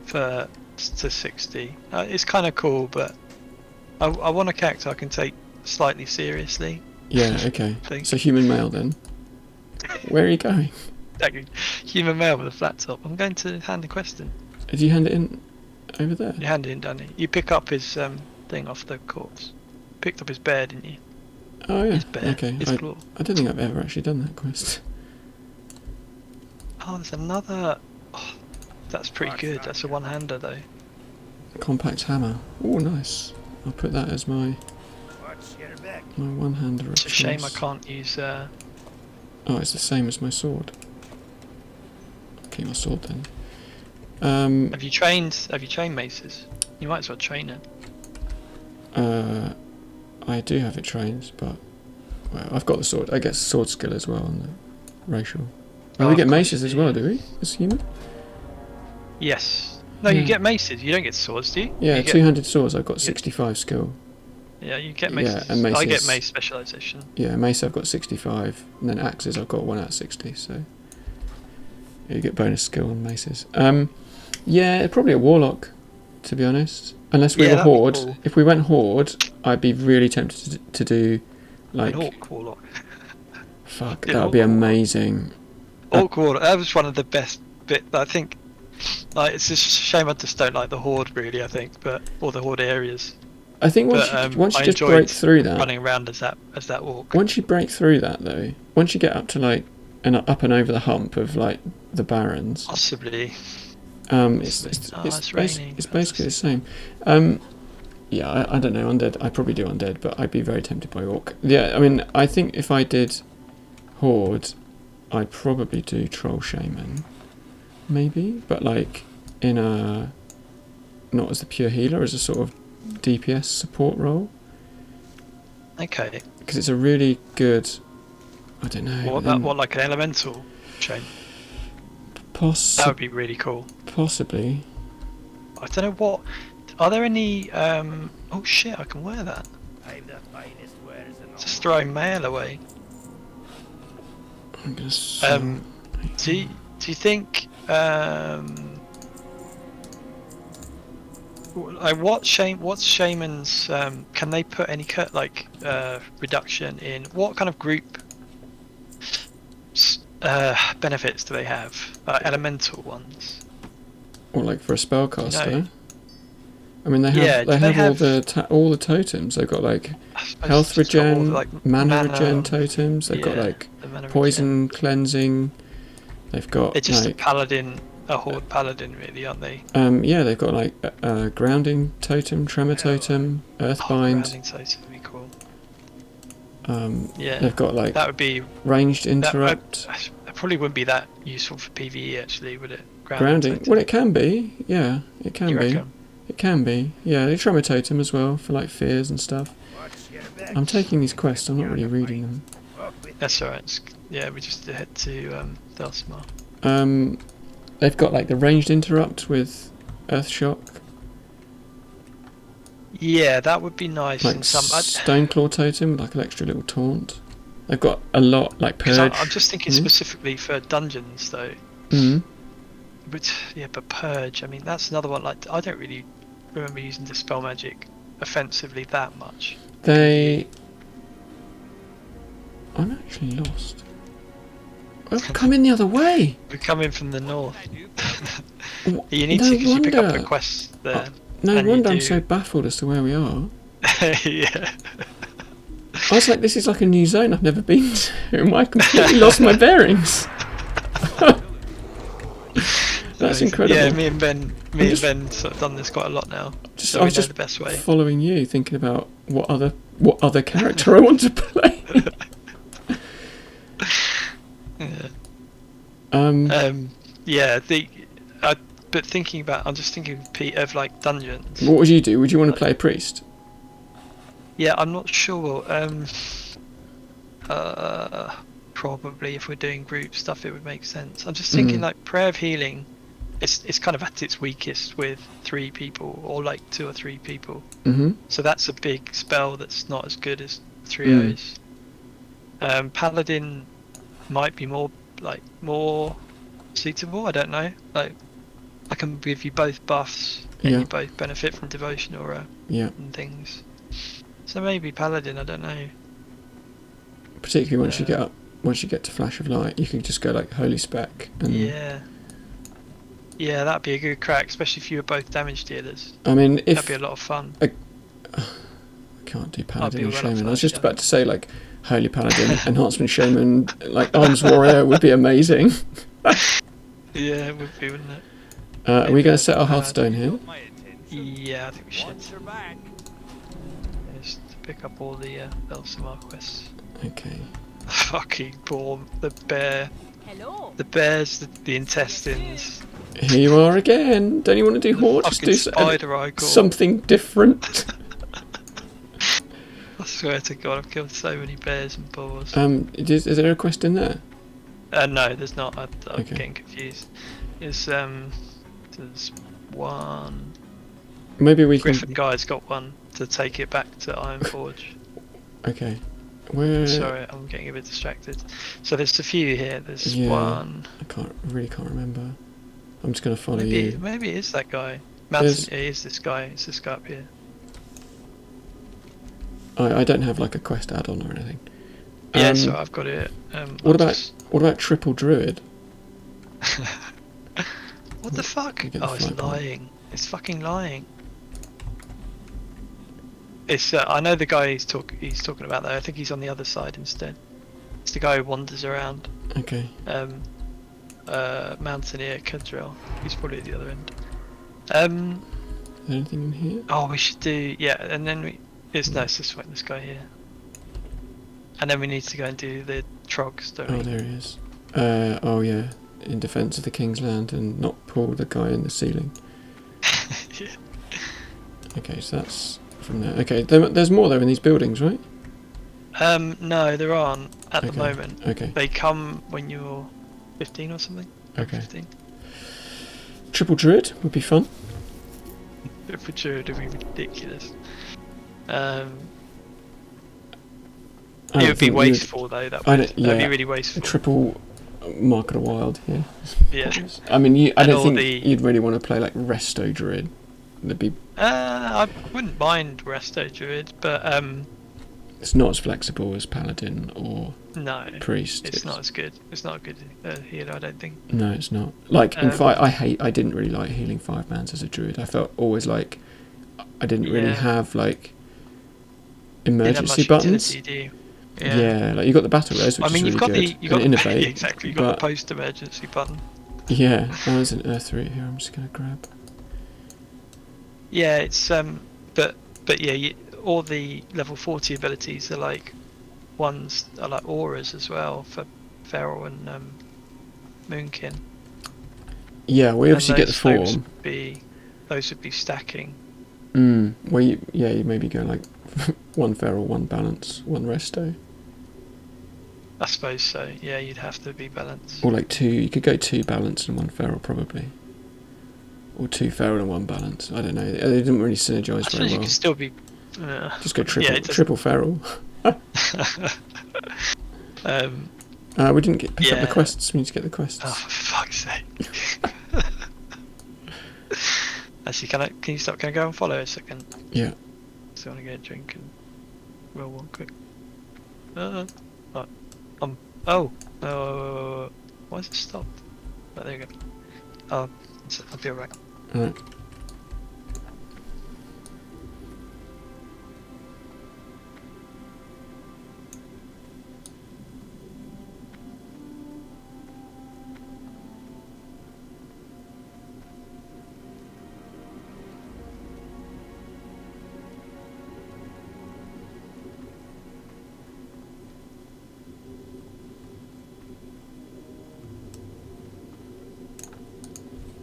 Speaker 1: to 60. It's kind of cool, but I want a character I can take slightly seriously.
Speaker 2: Yeah, okay.
Speaker 1: Think.
Speaker 2: So human male then. Where are you going?
Speaker 1: Human male with a flat top. I'm going to hand the question.
Speaker 2: Did you hand it in over there?
Speaker 1: You hand it in, Danny. You pick up his thing off the corpse. Picked up his bear, didn't you?
Speaker 2: Oh yeah.
Speaker 1: His bear.
Speaker 2: Okay.
Speaker 1: His claw.
Speaker 2: I don't think I've ever actually done that quest.
Speaker 1: Oh, there's another. Oh, that's pretty good. That's a one-hander though.
Speaker 2: Compact hammer. Oh, nice. I'll put that as my
Speaker 4: Watch your back.
Speaker 2: one-hander of
Speaker 1: It's a shame I
Speaker 2: choice.
Speaker 1: can't use.
Speaker 2: Oh, it's the same as my sword. I'll keep my sword then.
Speaker 1: Have you trained maces? You might as well train it.
Speaker 2: I do have it trained, but well, I've got the sword. I get sword skill as well on the racial. Oh, we
Speaker 1: of
Speaker 2: get
Speaker 1: course
Speaker 2: maces
Speaker 1: you
Speaker 2: as
Speaker 1: do.
Speaker 2: well, do we? As human?
Speaker 1: Yes. No, you
Speaker 2: Yeah.
Speaker 1: get maces. You don't get swords, do you?
Speaker 2: Yeah,
Speaker 1: You get-
Speaker 2: 200 swords. I've got 65 skill.
Speaker 1: Yeah, you get
Speaker 2: Yeah,
Speaker 1: maces.
Speaker 2: and
Speaker 1: I get
Speaker 2: maces-
Speaker 1: mace specialization.
Speaker 2: Yeah, mace I've got 65, and then axes I've got 1 out of 60. So yeah, you get bonus skill on maces. Yeah, probably a warlock, to be honest. Unless we
Speaker 1: Yeah,
Speaker 2: were
Speaker 1: that'd be
Speaker 2: horde.
Speaker 1: cool.
Speaker 2: If we went horde, I'd be really tempted to do like
Speaker 1: An orc warlock.
Speaker 2: fuck.
Speaker 1: Yeah,
Speaker 2: That would be
Speaker 1: orc warlock.
Speaker 2: amazing.
Speaker 1: Orc warlock. That was one of the best bit. I think. Like, it's just a shame I just don't like the horde really. I think, but or the horde areas.
Speaker 2: I think once
Speaker 1: But,
Speaker 2: once
Speaker 1: I
Speaker 2: you just
Speaker 1: enjoyed
Speaker 2: break through that,
Speaker 1: Running around as that orc.
Speaker 2: once you break through that though, once you get up to like up and over the hump of like the barons,
Speaker 1: Possibly.
Speaker 2: it's
Speaker 1: Oh, it's raining.
Speaker 2: it's basically the same. Yeah, I don't know, undead. I'd probably do undead, but I'd be very tempted by orc. Yeah, I mean, I think if I did horde, I'd probably do troll shaman, maybe, but like in a not as the pure healer, as a sort of DPS support role,
Speaker 1: Okay.
Speaker 2: because it's a really good. I don't know.
Speaker 1: What
Speaker 2: but
Speaker 1: about
Speaker 2: then
Speaker 1: what, like an elemental chain?
Speaker 2: poss-
Speaker 1: That would be really cool.
Speaker 2: possibly.
Speaker 1: I don't know what. Are there any? Oh shit! I can wear that.
Speaker 4: I'm the finest wares in
Speaker 1: Just throwing mail away.
Speaker 2: I'm gonna sell.
Speaker 1: Do you think like what's shamans can they put any reduction in what kind of group benefits do they have? Elemental ones.
Speaker 2: Or like for a spellcaster.
Speaker 1: You know?
Speaker 2: I mean, they have
Speaker 1: they have
Speaker 2: all the totems. They've got like
Speaker 1: I suppose
Speaker 2: health
Speaker 1: it's got all
Speaker 2: regen,
Speaker 1: the, like,
Speaker 2: mana regen totems. They've got like
Speaker 1: the mana
Speaker 2: poison
Speaker 1: regen.
Speaker 2: cleansing. They've got
Speaker 1: They're just
Speaker 2: like
Speaker 1: a horde paladin, really, aren't they?
Speaker 2: yeah, they've got like grounding totem, tremor totem, earthbind.
Speaker 1: Grounding totem would be cool.
Speaker 2: They've got like
Speaker 1: that would be
Speaker 2: ranged interrupt.
Speaker 1: That probably wouldn't be that useful for PvE, actually, would it?
Speaker 2: Grounding.
Speaker 1: Totem.
Speaker 2: Well, it can be. Yeah, it can
Speaker 1: You
Speaker 2: be.
Speaker 1: reckon?
Speaker 2: It can be. Yeah, the tremor totem as well for like fears and stuff.
Speaker 4: Watch your back.
Speaker 2: I'm taking these quests. I'm not really reading them.
Speaker 4: Up with
Speaker 1: That's alright. Yeah, we just head to Delsmar.
Speaker 2: They've got like the ranged interrupt with earth shock.
Speaker 1: Yeah, that would be nice.
Speaker 2: Like
Speaker 1: in some.
Speaker 2: Stoneclaw totem with like an extra little taunt. They've got a lot like purge.
Speaker 1: I'm just thinking specifically for dungeons, though.
Speaker 2: Mm.
Speaker 1: But yeah, but purge. I mean, that's another one. Like, I don't really remember using dispel magic offensively that much.
Speaker 2: I'm actually lost. I've come in the other way.
Speaker 1: We're coming from the north.
Speaker 2: W-
Speaker 1: You need
Speaker 2: no
Speaker 1: to, because you pick up
Speaker 2: wonder.
Speaker 1: the quests there.
Speaker 2: No
Speaker 1: and you
Speaker 2: wonder I'm
Speaker 1: do-
Speaker 2: so baffled as to where we are.
Speaker 1: Yeah.
Speaker 2: I was like, this is like a new zone I've never been to. I completely lost my bearings. That's incredible.
Speaker 1: Yeah, me and Ben sort of done this quite a lot now. So
Speaker 2: I
Speaker 1: we
Speaker 2: was
Speaker 1: know
Speaker 2: just
Speaker 1: the best way.
Speaker 2: following you, thinking about what other character I want to play.
Speaker 1: Yeah. Yeah. But thinking about, I'm just thinking of like dungeons.
Speaker 2: What would you do? Would you want to play a priest?
Speaker 1: Yeah, I'm not sure. Probably if we're doing group stuff, it would make sense. I'm just thinking like prayer of healing. It's kind of at its weakest with 3 people or like 2 or 3 people.
Speaker 2: Mm-hmm.
Speaker 1: So that's a big spell that's not as good as 3 O's. Paladin might be more suitable. I don't know. Like I can give you both buffs and you both benefit from devotion aura and things. So maybe Paladin. I don't know.
Speaker 2: Particularly once you get to Flash of Light, you can just go like Holy Spec. And
Speaker 1: yeah, that'd be a good crack, especially if you were both damage dealers.
Speaker 2: I mean, if
Speaker 1: That'd be a lot of fun.
Speaker 2: I can't do Paladin and
Speaker 1: well
Speaker 2: Shaman.
Speaker 1: off
Speaker 2: I was
Speaker 1: that,
Speaker 2: just about to say like Holy Paladin, Enhancement Shaman, like Arms Warrior would be amazing.
Speaker 1: Yeah, it would be, wouldn't it?
Speaker 2: Are we going to set our Hearthstone here?
Speaker 1: Yeah, I think we should.
Speaker 3: Watch your back.
Speaker 1: Just to pick up all the Elsamar quests.
Speaker 2: Okay.
Speaker 1: Fucking poor the bear.
Speaker 3: Hello.
Speaker 1: The bears, the intestines.
Speaker 2: Here you are again. Don't you want to do Horde? Just
Speaker 1: Fucking
Speaker 2: do
Speaker 1: spider eye gore.
Speaker 2: something different.
Speaker 1: I swear to God, I've killed so many bears and boars.
Speaker 2: Is there a quest in there?
Speaker 1: No, there's not. I'm
Speaker 2: Okay.
Speaker 1: getting confused. There's one.
Speaker 2: Maybe we can.
Speaker 1: Griffin Guy's got one to take it back to Ironforge.
Speaker 2: Okay. Where?
Speaker 1: Sorry, I'm getting a bit distracted. So there's a few here. There's
Speaker 2: Yeah.
Speaker 1: one.
Speaker 2: I really can't remember. I'm just going to follow you.
Speaker 1: Maybe it is that guy.
Speaker 2: There's-
Speaker 1: It is this guy. It's this guy up here.
Speaker 2: I don't have like a quest add-on or anything.
Speaker 1: Yeah, so I've got it.
Speaker 2: What about Triple Druid?
Speaker 1: What the fuck?
Speaker 2: You get the
Speaker 1: Oh, it's
Speaker 2: fly point.
Speaker 1: lying. It's fucking lying. It's. I know the guy he's talking about though. I think he's on the other side instead. It's the guy who wanders around.
Speaker 2: Okay.
Speaker 1: Mountaineer Cadrell. He's probably at the other end.
Speaker 2: Is there anything in here?
Speaker 1: Oh, we should do. Yeah, and then it's this way. This guy here. And then we need to go and do the trogs, don't
Speaker 2: Oh,
Speaker 1: we?
Speaker 2: there he is. Oh yeah. In defence of the King's Land and not pull the guy in the ceiling.
Speaker 1: Yeah.
Speaker 2: Okay, so that's from there. Okay, there's more though in these buildings, right?
Speaker 1: No, there aren't at the
Speaker 2: Okay.
Speaker 1: moment.
Speaker 2: Okay.
Speaker 1: They come when you're 15 or something.
Speaker 2: Okay.
Speaker 1: 15.
Speaker 2: Triple Druid would be fun.
Speaker 1: For sure, it'd be ridiculous. It would be wasteful though. That
Speaker 2: I
Speaker 1: would.
Speaker 2: don't, yeah,
Speaker 1: That'd be really wasteful.
Speaker 2: triple Mark of the Wild here.
Speaker 1: Yeah.
Speaker 2: I mean, I
Speaker 1: And
Speaker 2: don't
Speaker 1: all
Speaker 2: think
Speaker 1: the-
Speaker 2: you'd really want to play like Resto Druid. That'd be.
Speaker 1: I wouldn't mind Resto Druid, but
Speaker 2: It's not as flexible as Paladin or
Speaker 1: no,
Speaker 2: Priest.
Speaker 1: it's not as good. It's not a good healer, I don't think.
Speaker 2: No, it's not. Like in
Speaker 1: Um,
Speaker 2: fight, I didn't really like healing 5-mans as a druid. I felt always like I didn't really
Speaker 1: Yeah.
Speaker 2: have like
Speaker 1: Didn't have
Speaker 2: emergency
Speaker 1: much
Speaker 2: buttons.
Speaker 1: utility, do you?
Speaker 2: Yeah, like you got the battle res, which
Speaker 1: I mean,
Speaker 2: is
Speaker 1: you've
Speaker 2: really
Speaker 1: got
Speaker 2: good.
Speaker 1: the you got
Speaker 2: and
Speaker 1: the,
Speaker 2: innovate.
Speaker 1: exactly. You got
Speaker 2: but-
Speaker 1: the post emergency button.
Speaker 2: Yeah, there's an earth root here. I'm just gonna grab.
Speaker 1: Yeah, it's but yeah, all the level 40 abilities are like ones are like auras as well for Feral and Moonkin.
Speaker 2: Yeah, we obviously get the
Speaker 1: those
Speaker 2: form.
Speaker 1: Those would be stacking.
Speaker 2: Well, you maybe go like one feral, one balance, one resto,
Speaker 1: I suppose so. Yeah, you'd have to be balanced.
Speaker 2: or like two. You could go 2 balance and 1 feral probably, or 2 feral and 1 balance. I don't know. They didn't really synergize
Speaker 1: I
Speaker 2: very
Speaker 1: suppose you
Speaker 2: well.
Speaker 1: could still be.
Speaker 2: Just go
Speaker 1: Yeah,
Speaker 2: triple
Speaker 1: it does-
Speaker 2: triple feral. We didn't pick up
Speaker 1: Yeah.
Speaker 2: the quests. We need to get the quests.
Speaker 1: Oh, for fuck's sake! Actually, can you stop? Can I go and follow a second?
Speaker 2: Yeah.
Speaker 1: So I want to get a drink and roll one quick. Right. Why is it stopped? Oh, there you go. I'll be alright.
Speaker 2: Alright.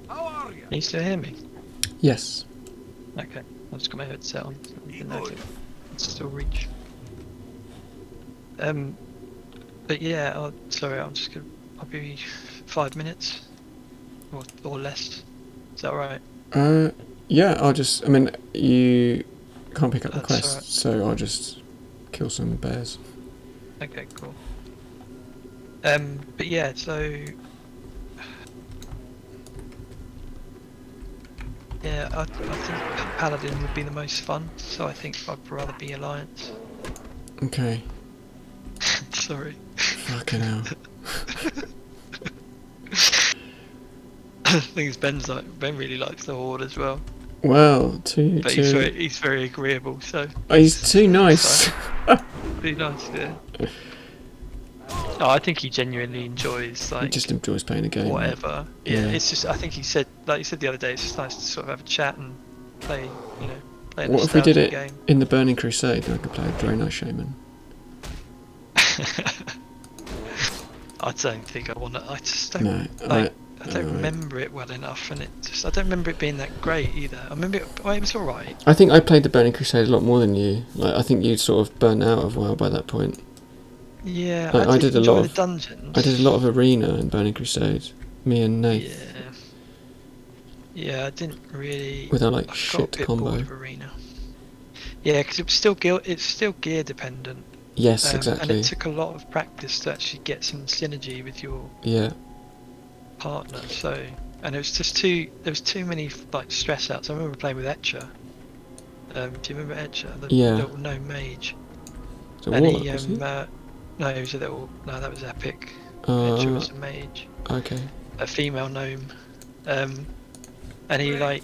Speaker 4: How are you?
Speaker 1: Can you still hear me?
Speaker 2: Yes.
Speaker 1: Okay, I've just got my headset on. So I didn't know if
Speaker 4: Good.
Speaker 1: it could still reach. But yeah, sorry, I'll be 5 minutes or less. Is that right?
Speaker 2: Yeah, I mean, you can't pick up the
Speaker 1: That's
Speaker 2: quest,
Speaker 1: alright.
Speaker 2: so I'll just kill some bears.
Speaker 1: Okay, cool. But yeah, so yeah, I think Paladin would be the most fun. So I think I'd rather be Alliance.
Speaker 2: Okay.
Speaker 1: Sorry.
Speaker 2: Fucking hell.
Speaker 1: The thing is, Ben really likes the Horde as well,
Speaker 2: Well,
Speaker 1: but he's very agreeable. So
Speaker 2: he's too nice.
Speaker 1: pretty nice, yeah. Oh, I think he genuinely enjoys
Speaker 2: He
Speaker 1: like
Speaker 2: just enjoys playing a game.
Speaker 1: whatever. Yeah,
Speaker 2: Yeah.
Speaker 1: it's just I think he said, like you said the other day, it's just nice to sort of have a chat and play, play a
Speaker 2: What if we did
Speaker 1: nostalgic
Speaker 2: it
Speaker 1: game.
Speaker 2: in the Burning Crusade? Then I could play a Draenei Shaman.
Speaker 1: I don't think I want to. I just don't.
Speaker 2: No,
Speaker 1: I don't
Speaker 2: alright.
Speaker 1: remember it well enough, and I don't remember it being that great either. I remember it was all right.
Speaker 2: I think I played the Burning Crusade a lot more than you. Like, I think you'd sort of burnt out of WoW by that point.
Speaker 1: Yeah,
Speaker 2: Like, I did a
Speaker 1: enjoy
Speaker 2: lot
Speaker 1: the
Speaker 2: of-
Speaker 1: dungeons.
Speaker 2: I did a lot of Arena in Burning Crusade. Me and Nate.
Speaker 1: Yeah. Yeah, I didn't really.
Speaker 2: With our like
Speaker 1: I got a
Speaker 2: shit
Speaker 1: bit
Speaker 2: combo.
Speaker 1: bored of Arena. Yeah, because it's still gear dependent.
Speaker 2: Yes,
Speaker 1: And
Speaker 2: exactly.
Speaker 1: it took a lot of practice to actually get some synergy with your
Speaker 2: Yeah.
Speaker 1: partner. So, and it was just there was too many like stress outs. I remember playing with Etcher. Do you remember Etcher? The
Speaker 2: Yeah.
Speaker 1: little gnome mage.
Speaker 2: So
Speaker 1: And
Speaker 2: Warlock,
Speaker 1: he
Speaker 2: was he?
Speaker 1: no, he was a little. No, that was Epic. Etcher was a mage,
Speaker 2: Okay.
Speaker 1: a female gnome. And he like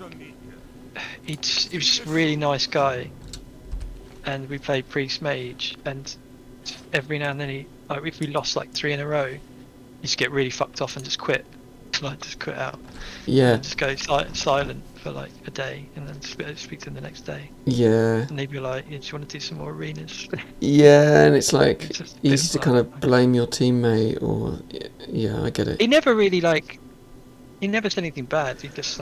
Speaker 1: he was just a really nice guy. And we played priest mage, and every now and then if we lost like 3 in a row, he just get really fucked off and just quit, like just quit out,
Speaker 2: Yeah.
Speaker 1: just go silent for like a day, and then speak to him the next day,
Speaker 2: Yeah.
Speaker 1: and they'd be like, yeah, "Do you want to do some more arenas?"
Speaker 2: Yeah, and it's like
Speaker 1: It's just a bit
Speaker 2: easy to
Speaker 1: like-
Speaker 2: kind of blame your teammate, or yeah, I get it.
Speaker 1: He never really he never said anything bad. He just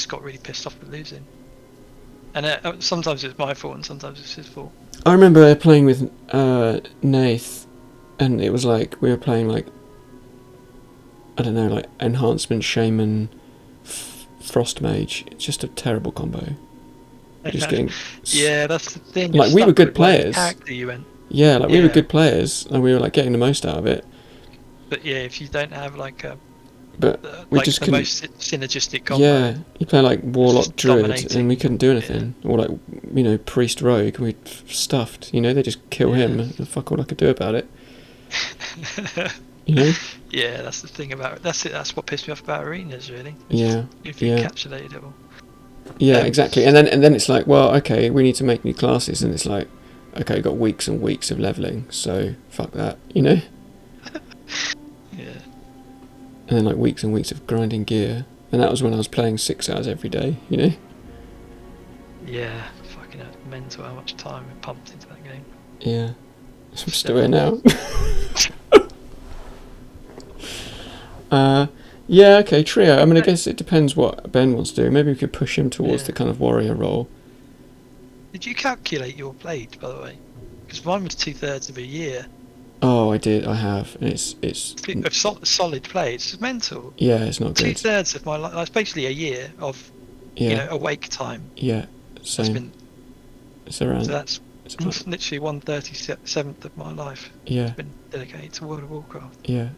Speaker 1: got really pissed off with losing, and sometimes it's my fault and sometimes it's his fault.
Speaker 2: I remember playing with Nath, and it was like we were playing like I don't know, like enhancement shaman, frost mage. It's just a terrible combo. Just getting
Speaker 1: Yeah, that's the thing.
Speaker 2: Like,
Speaker 1: you're
Speaker 2: we were
Speaker 1: stuck
Speaker 2: good
Speaker 1: with whatever
Speaker 2: players.
Speaker 1: Character you went.
Speaker 2: Yeah, like we were
Speaker 1: Yeah.
Speaker 2: good players and we were like getting the most out of it.
Speaker 1: But yeah, if you don't have like a
Speaker 2: But we
Speaker 1: like
Speaker 2: just
Speaker 1: the
Speaker 2: couldn't.
Speaker 1: most synergistic combo,
Speaker 2: Yeah, you play like Warlock
Speaker 1: just
Speaker 2: Druid
Speaker 1: dominating.
Speaker 2: and we couldn't do anything. Or like, you know, Priest Rogue, we stuffed. You know, they just kill him and fuck all I could do about it. You know?
Speaker 1: Yeah, that's the thing about it. That's it. That's what pissed me off about arenas, really.
Speaker 2: Yeah.
Speaker 1: If you
Speaker 2: Yeah.
Speaker 1: encapsulate it all.
Speaker 2: Yeah, exactly. And then it's like, well, okay, we need to make new classes, and it's like, okay, got weeks and weeks of leveling, so fuck that, you know?
Speaker 1: Yeah.
Speaker 2: And then like weeks and weeks of grinding gear, and that was when I was playing 6 hours every day, you know?
Speaker 1: Yeah. Fucking mental how much time we pumped into that game.
Speaker 2: Yeah. So I'm still here now. Yeah, okay, trio. I mean, I guess it depends what Ben wants to do. Maybe we could push him towards the kind of warrior role.
Speaker 1: Did you calculate your blade, by the way? Because mine was 2/3 of a year.
Speaker 2: Oh, I did. I have. And it's
Speaker 1: Of solid play. It's mental.
Speaker 2: yeah, it's not good.
Speaker 1: 2/3 of my life. That's basically a year of
Speaker 2: Yeah,
Speaker 1: awake time.
Speaker 2: yeah.
Speaker 1: That's
Speaker 2: Same.
Speaker 1: been,
Speaker 2: It's around.
Speaker 1: so that's
Speaker 2: It's about,
Speaker 1: literally 1/37th of my life.
Speaker 2: yeah,
Speaker 1: It's been dedicated to World of Warcraft.
Speaker 2: yeah.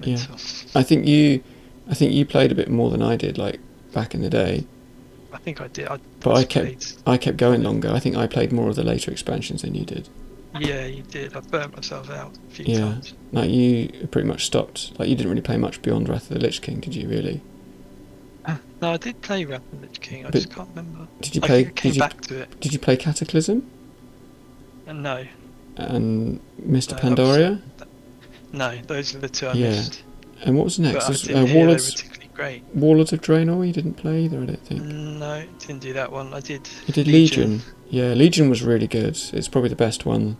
Speaker 2: Yeah.
Speaker 1: Mental.
Speaker 2: I think you played a bit more than I did, like back in the day.
Speaker 1: I think I did.
Speaker 2: But I kept going longer. I think I played more of the later expansions than you did.
Speaker 1: Yeah, you did. I burnt myself out a few
Speaker 2: Yeah.
Speaker 1: times.
Speaker 2: Like you pretty much stopped. Like you didn't really play much beyond Wrath of the Lich King, did you? Really?
Speaker 1: No, I did play Wrath of the Lich King. I
Speaker 2: But
Speaker 1: just can't remember.
Speaker 2: Did you
Speaker 1: I
Speaker 2: play?
Speaker 1: think I came back to it.
Speaker 2: Did you play Cataclysm
Speaker 1: No,
Speaker 2: and Mr.
Speaker 1: No, that was-
Speaker 2: Pandaria?
Speaker 1: no, those are the two I
Speaker 2: Yeah.
Speaker 1: missed.
Speaker 2: And what was
Speaker 1: But
Speaker 2: next?
Speaker 1: I
Speaker 2: There's,
Speaker 1: didn't hear they were
Speaker 2: Warlords,
Speaker 1: particularly great.
Speaker 2: Warlords of Draenor. You didn't play either, I don't think.
Speaker 1: No, didn't do that one. I did.
Speaker 2: You did Legion. Yeah, Legion was really good. It's probably the best one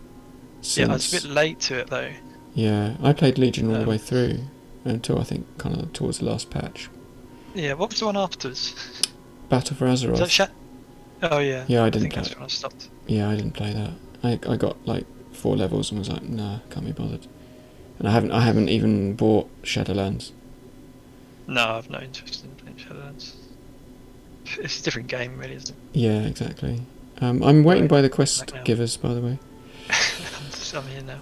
Speaker 2: since.
Speaker 1: Yeah, I was a bit late to it though.
Speaker 2: Yeah, I played Legion all the
Speaker 1: Um,
Speaker 2: way through until I think kind of towards the last patch.
Speaker 1: Yeah, what was the one afterwards?
Speaker 2: Battle for
Speaker 1: Was that
Speaker 2: Azeroth.
Speaker 1: Oh yeah.
Speaker 2: Yeah, I
Speaker 1: I
Speaker 2: didn't
Speaker 1: think
Speaker 2: play
Speaker 1: that's
Speaker 2: it.
Speaker 1: when I stopped.
Speaker 2: Yeah, I didn't play that. I got like 4 levels and was like, nah, can't be bothered. And I haven't even bought Shadowlands.
Speaker 1: No, I've no interest in playing Shadowlands. It's a different game, really, isn't it?
Speaker 2: Yeah, exactly. I'm waiting
Speaker 1: Right,
Speaker 2: by the quest
Speaker 1: back now.
Speaker 2: givers, by the way.
Speaker 1: I'm here now.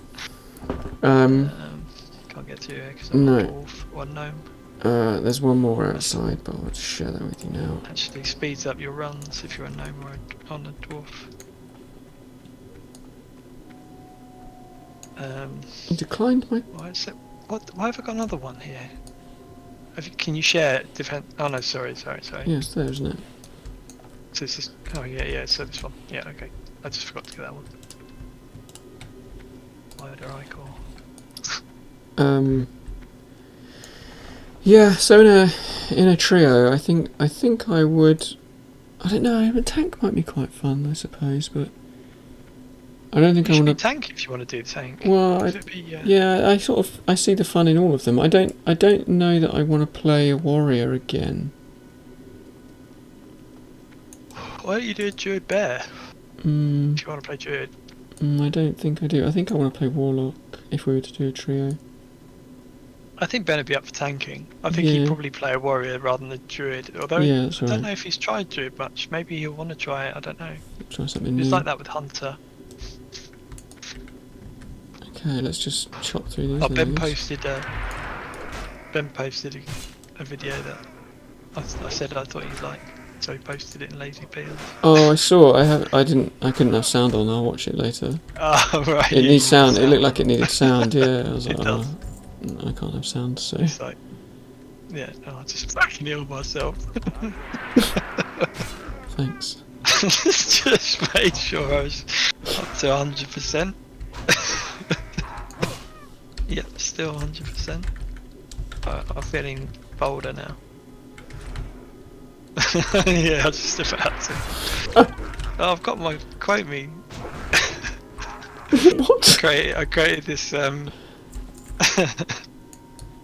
Speaker 1: Can't get to it because I'm
Speaker 2: No.
Speaker 1: a dwarf or a gnome.
Speaker 2: There's one more outside, but I'll just share that with you now.
Speaker 1: Actually speeds up your runs if you're a gnome or on a dwarf.
Speaker 2: You declined my.
Speaker 1: Why is it? Why have I got another one here? Can you share it? Oh no, sorry.
Speaker 2: Yeah, it's there, isn't it?
Speaker 1: So this is. Oh yeah. So this one. Yeah, okay. I just forgot to get that one. Why do I call?
Speaker 2: Yeah. So in a trio, I think I would. I don't know. A tank might be quite fun, I suppose, but I don't think
Speaker 1: You
Speaker 2: I
Speaker 1: should
Speaker 2: want
Speaker 1: be
Speaker 2: to.
Speaker 1: tank if you want to do the tank.
Speaker 2: Well,
Speaker 1: Should it be,
Speaker 2: yeah, I see the fun in all of them. I don't know that I want to play a warrior again.
Speaker 1: Why don't you do a druid bear
Speaker 2: Mm,
Speaker 1: if you want to play druid?
Speaker 2: I don't think I do. I think I want to play warlock if we were to do a trio.
Speaker 1: I think Ben would be up for tanking. I think
Speaker 2: Yeah.
Speaker 1: he'd probably play a warrior rather than a druid. Although
Speaker 2: Yeah, that's
Speaker 1: I don't
Speaker 2: right.
Speaker 1: know if he's tried druid much. Maybe he'll want to try it. I don't know.
Speaker 2: Try something
Speaker 1: It's
Speaker 2: new.
Speaker 1: like that with hunter.
Speaker 2: Okay, let's just chop through these.
Speaker 1: Oh, Ben
Speaker 2: levels.
Speaker 1: posted. Ben posted a video that I said I thought he'd like, so he posted it in Lazy Peels.
Speaker 2: Oh, I saw. I couldn't have sound on. I'll watch it later.
Speaker 1: Oh right.
Speaker 2: It
Speaker 1: yeah,
Speaker 2: needs
Speaker 1: you
Speaker 2: sound.
Speaker 1: can
Speaker 2: It looked like it needed sound. Yeah, I was
Speaker 1: It
Speaker 2: like,
Speaker 1: does.
Speaker 2: oh, I can't have sound. So
Speaker 1: It's like, yeah, no, I just fucking heal myself.
Speaker 2: thanks.
Speaker 1: Just made sure I was up to 100%. Yep, still 100%. I'm feeling bolder now. Yeah, I was just about to. Oh, I've got my quote me.
Speaker 2: What?
Speaker 1: I created this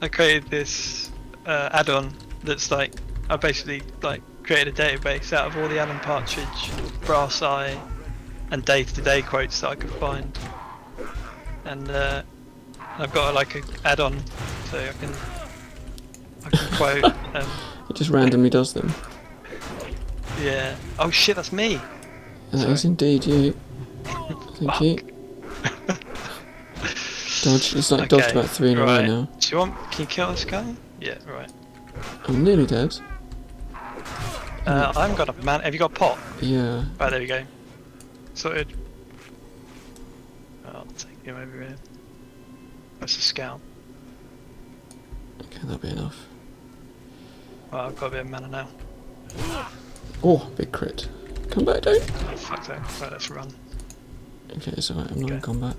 Speaker 1: I created this add-on that's like I basically like created a database out of all the Alan Partridge, Brass Eye, and day-to-day quotes that I could find, and I've got like an add-on so I can quote.
Speaker 2: It just randomly does them.
Speaker 1: Yeah. Oh shit, that's me.
Speaker 2: That is indeed you. Thank you. Dodge. It's like dodged about 3 in a row
Speaker 1: right.
Speaker 2: now.
Speaker 1: Do you want? Can you kill this guy? Yeah, right.
Speaker 2: I'm nearly dead.
Speaker 1: I haven't got a man. Have you got a pot?
Speaker 2: Yeah.
Speaker 1: Right, there we go. Sorted. I'll take him over here. That's a scout.
Speaker 2: Okay, that'll be enough.
Speaker 1: Well, I've got a bit of mana now.
Speaker 2: Oh, big crit. Come back, dude.
Speaker 1: Oh, fuck that. Right, let's run.
Speaker 2: Okay, it's alright. I'm not in
Speaker 1: Okay.
Speaker 2: combat.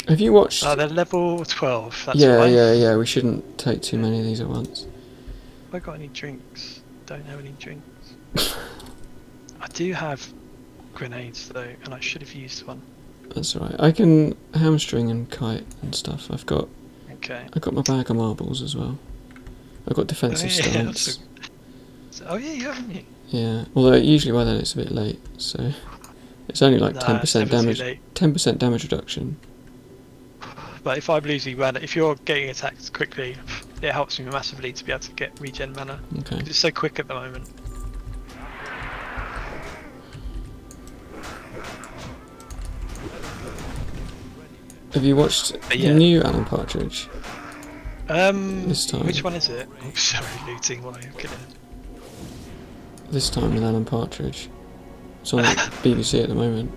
Speaker 2: Have you watched?
Speaker 1: Oh, they're level 12. That's
Speaker 2: yeah,
Speaker 1: why.
Speaker 2: yeah. We shouldn't take too many of these at once.
Speaker 1: Have I got any drinks? Don't have any drinks. I do have grenades though, and I should have used one.
Speaker 2: That's alright. I can hamstring and kite and stuff. I've got
Speaker 1: Okay.
Speaker 2: my bag of marbles as well. I've got defensive stance.
Speaker 1: Oh yeah, you haven't you?
Speaker 2: Yeah. Although usually by then it's a bit late, so it's only like
Speaker 1: Nah,
Speaker 2: 10%
Speaker 1: it's never too
Speaker 2: damage.
Speaker 1: late.
Speaker 2: 10% damage reduction.
Speaker 1: But if I'm losing mana, if you're getting attacked quickly, it helps me massively to be able to get regen mana.
Speaker 2: Okay.
Speaker 1: It's so quick at the moment.
Speaker 2: Have you watched
Speaker 1: Yeah.
Speaker 2: the new Alan Partridge? This time.
Speaker 1: Which one is it? Oh, sorry, looting while you're killing.
Speaker 2: This time with Alan Partridge. It's on the BBC at the moment.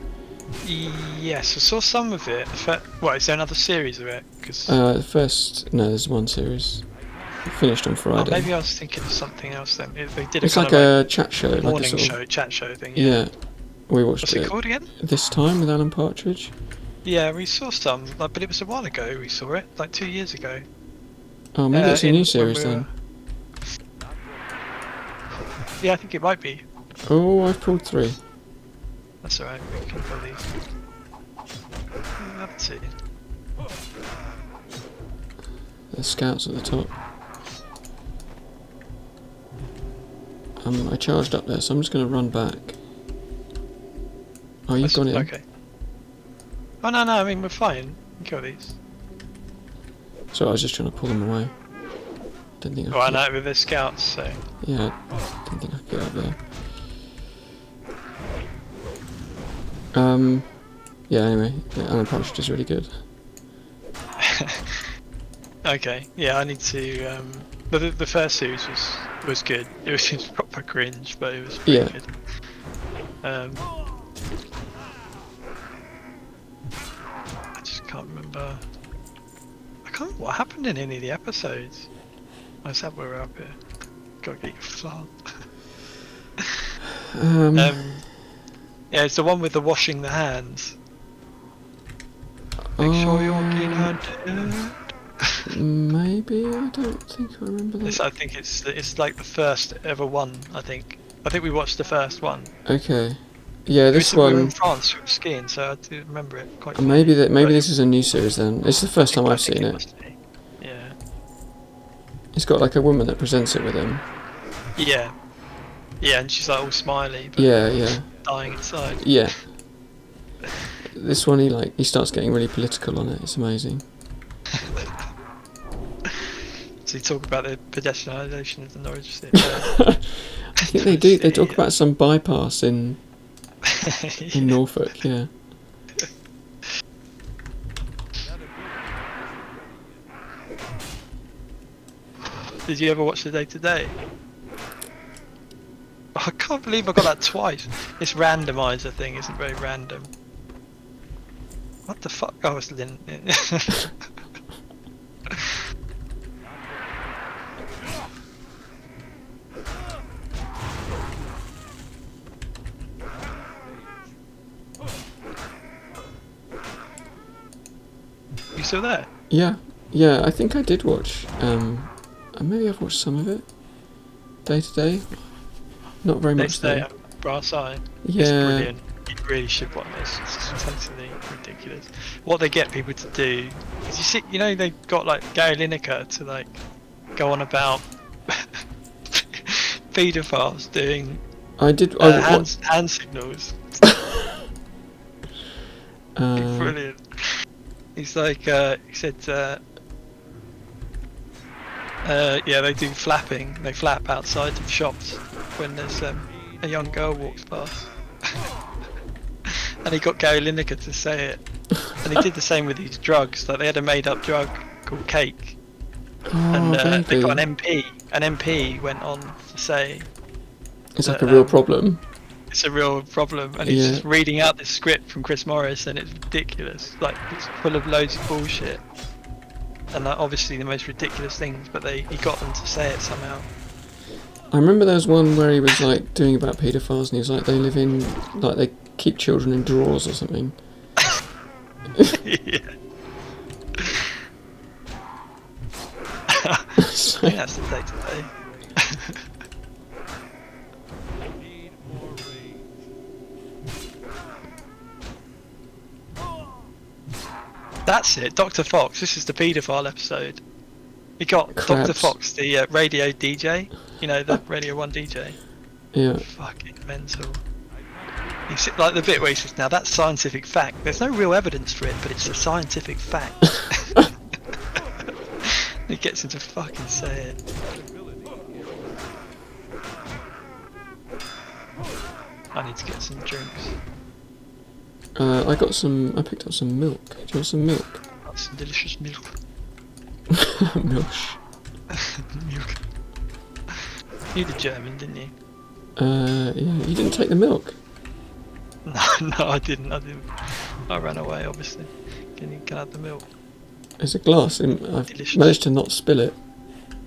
Speaker 1: Yes, I saw some of it. What, is there another series of it? Cause,
Speaker 2: The first, no, there's one series. It finished on
Speaker 1: oh,
Speaker 2: Friday.
Speaker 1: maybe I was thinking of something else then. They did a
Speaker 2: It's
Speaker 1: kind
Speaker 2: like
Speaker 1: of
Speaker 2: a chat show, like a
Speaker 1: morning
Speaker 2: sort of,
Speaker 1: show, chat show thing.
Speaker 2: yeah. We watched
Speaker 1: What's
Speaker 2: it
Speaker 1: it called again?
Speaker 2: this time with Alan Partridge.
Speaker 1: Yeah, we saw some, like, but it was a while ago we saw it, like 2 years ago.
Speaker 2: Oh, maybe it's a
Speaker 1: in-
Speaker 2: new
Speaker 1: when
Speaker 2: series
Speaker 1: we
Speaker 2: then.
Speaker 1: were- Yeah, I think it might be.
Speaker 2: Oh, I've pulled 3.
Speaker 1: That's alright, we can pull these. Let's see.
Speaker 2: There's scouts at the top. I charged up there, so I'm just going to run back. Oh, you've gone in.
Speaker 1: Okay. Oh no, I mean we're fine. We can kill these.
Speaker 2: So I was just trying to pull them away. Didn't think I
Speaker 1: Well, I
Speaker 2: could.
Speaker 1: know with the scouts, so.
Speaker 2: Yeah, didn't think I could get up there. Yeah, anyway, yeah, Alan Partridge is really good.
Speaker 1: Okay, yeah, I need to. But the first series was good. It was just proper cringe, but it was pretty
Speaker 2: Yeah.
Speaker 1: good. I just can't remember. I can't remember what happened in any of the episodes. I said we were up here. Gotta get your plant. Yeah, it's the one with the washing the hands. Make sure you're clean-handed.
Speaker 2: Maybe, I don't think I remember that.
Speaker 1: I think it's like the first ever one. I think we watched the first one.
Speaker 2: Okay. Yeah, this
Speaker 1: We were in
Speaker 2: one.
Speaker 1: France we were skiing, so I do remember it quite.
Speaker 2: Maybe
Speaker 1: clearly, but
Speaker 2: this is a new series then. It's the first time
Speaker 1: I
Speaker 2: I've
Speaker 1: think
Speaker 2: seen it.
Speaker 1: must be. Yeah.
Speaker 2: It's got like a woman that presents it with him.
Speaker 1: Yeah. Yeah, and she's like all smiley, but
Speaker 2: Yeah.
Speaker 1: dying inside.
Speaker 2: Yeah. This one he starts getting really political on it. It's amazing.
Speaker 1: So you talk about the pedestrianisation of the Norwich City.
Speaker 2: I think they do. They talk about some bypass in Norfolk. Yeah.
Speaker 1: Did you ever watch the Day to Day? I can't believe I got that twice. This randomizer thing isn't very random. What the fuck? I was Lynn. You still there?
Speaker 2: Yeah. I think I did watch. Maybe I've watched some of it. Day to Day. Not very
Speaker 1: Day
Speaker 2: much
Speaker 1: to Day,
Speaker 2: though.
Speaker 1: Brass Eye. It's
Speaker 2: Yeah.
Speaker 1: brilliant. You really should watch this. It's totally ridiculous. What they get people to do is they got like Gary Lineker to like go on about paedophiles doing
Speaker 2: I did.
Speaker 1: hand signals. Brilliant. He's like, he said, yeah, they do flapping. They flap outside of shops when there's a young girl walks past. And he got Gary Lineker to say it. And he did the same with these drugs. Like they had a made-up drug called cake,
Speaker 2: Oh,
Speaker 1: and they
Speaker 2: vaguely.
Speaker 1: got an MP. An MP went on to say
Speaker 2: It's like
Speaker 1: that,
Speaker 2: a real problem.
Speaker 1: it's a real problem, and he's
Speaker 2: Yeah.
Speaker 1: just reading out this script from Chris Morris, and it's ridiculous. Like it's full of loads of bullshit, and like, obviously the most ridiculous things. But he got them to say it somehow.
Speaker 2: I remember there was one where he was like doing about paedophiles, and he was like, they live in, like, they keep children in drawers or something.
Speaker 1: Yeah. I
Speaker 2: So-
Speaker 1: think that's the day today. That's it, Dr. Fox. This is the paedophile episode. We got
Speaker 2: Crabs.
Speaker 1: Dr. Fox, the radio DJ. You know, the Radio 1 DJ.
Speaker 2: yeah.
Speaker 1: Fucking mental. He's like the bit where he says, now that's scientific fact. There's no real evidence for it, but it's a scientific fact. He gets him to fucking say it. I need to get some drinks.
Speaker 2: I picked up some milk. Do you want some milk?
Speaker 1: Got some delicious milk.
Speaker 2: Milk.
Speaker 1: Milk. You did German, didn't you?
Speaker 2: Yeah, you didn't take the milk.
Speaker 1: No, I didn't. I ran away, obviously. Can I have the milk?
Speaker 2: There's a glass. I've
Speaker 1: Delicious.
Speaker 2: managed to not spill it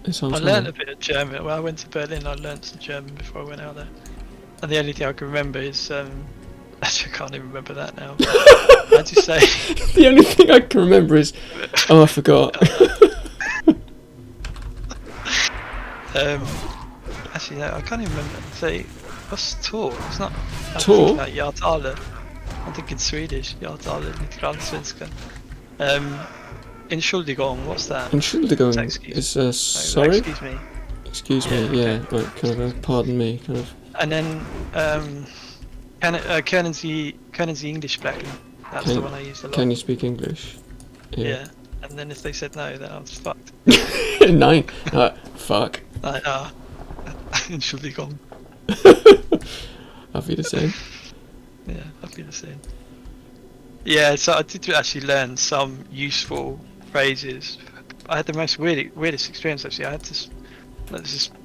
Speaker 2: this whole
Speaker 1: I
Speaker 2: time.
Speaker 1: learned a bit of German. When I went to Berlin, I learned some German before I went out there. And the only thing I can remember is, actually I can't even remember that now. How'd you say?
Speaker 2: The only thing I can remember is, oh, I forgot.
Speaker 1: Actually, no, I can't even remember. Say, what's Tor? It's not. I'm
Speaker 2: Tor?
Speaker 1: thinking like Jartale. I'm thinking Swedish. Jartale, lite grann svenska. Entschuldigung, what's that?
Speaker 2: Entschuldigung
Speaker 1: Excuse-
Speaker 2: is sorry.
Speaker 1: Excuse me.
Speaker 2: Excuse me. Yeah, like kind of a pardon me, kind of.
Speaker 1: And then, können Sie English sprechen? That's the one I used a lot.
Speaker 2: Can you speak English?
Speaker 1: Yeah. And then if they said no, then I was fucked.
Speaker 2: Nine. Fuck.
Speaker 1: Like, Entschuldigung.
Speaker 2: Auf Wiedersehen.
Speaker 1: Yeah, I'd be the same. Yeah, so I did actually learn some useful phrases. I had the most weirdest experience actually. I had this.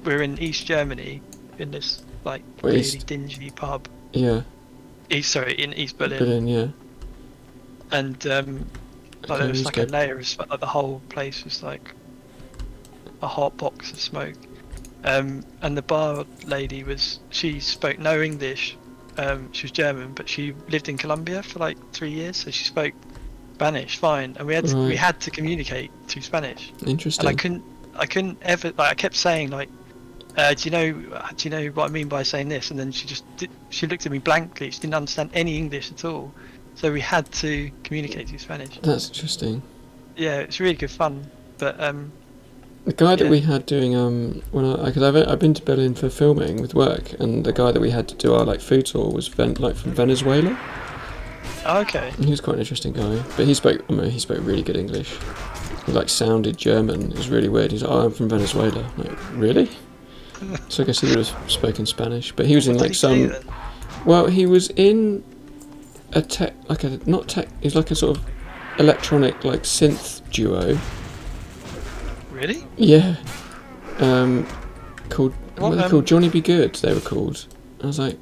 Speaker 1: We're in East Germany, in this like really
Speaker 2: East?
Speaker 1: dingy pub.
Speaker 2: Yeah.
Speaker 1: In East Berlin.
Speaker 2: Berlin, yeah.
Speaker 1: And like
Speaker 2: Okay,
Speaker 1: there was
Speaker 2: he's
Speaker 1: like
Speaker 2: good.
Speaker 1: a layer of smoke. Like the whole place was like a hot box of smoke. And the bar lady she spoke no English. She was German, but she lived in Colombia for like 3 years, so she spoke Spanish fine, and we
Speaker 2: Right.
Speaker 1: had to communicate through Spanish.
Speaker 2: Interesting.
Speaker 1: And I couldn't ever like I kept saying like, do you know what I mean by saying this? And then she looked at me blankly. She didn't understand any English at all, so we had to communicate through Spanish.
Speaker 2: That's interesting.
Speaker 1: Yeah, it's really good fun, but
Speaker 2: The guy that
Speaker 1: Yeah.
Speaker 2: we had doing because I've been to Berlin for filming with work, and the guy that we had to do our like food tour was from Venezuela.
Speaker 1: okay.
Speaker 2: He was quite an interesting guy, but he spoke really good English. He like sounded German. It was really weird. He's like, "Oh, I'm from Venezuela." I'm like, really? So I guess he would have spoken Spanish, but he was in
Speaker 1: What
Speaker 2: like
Speaker 1: did he do
Speaker 2: some.
Speaker 1: then?
Speaker 2: Well, he was in a tech, like a not tech. He's like a sort of electronic like synth duo.
Speaker 1: Really?
Speaker 2: Yeah. Called what were they
Speaker 1: What,
Speaker 2: called? Johnny Be Good. They were called. I was like,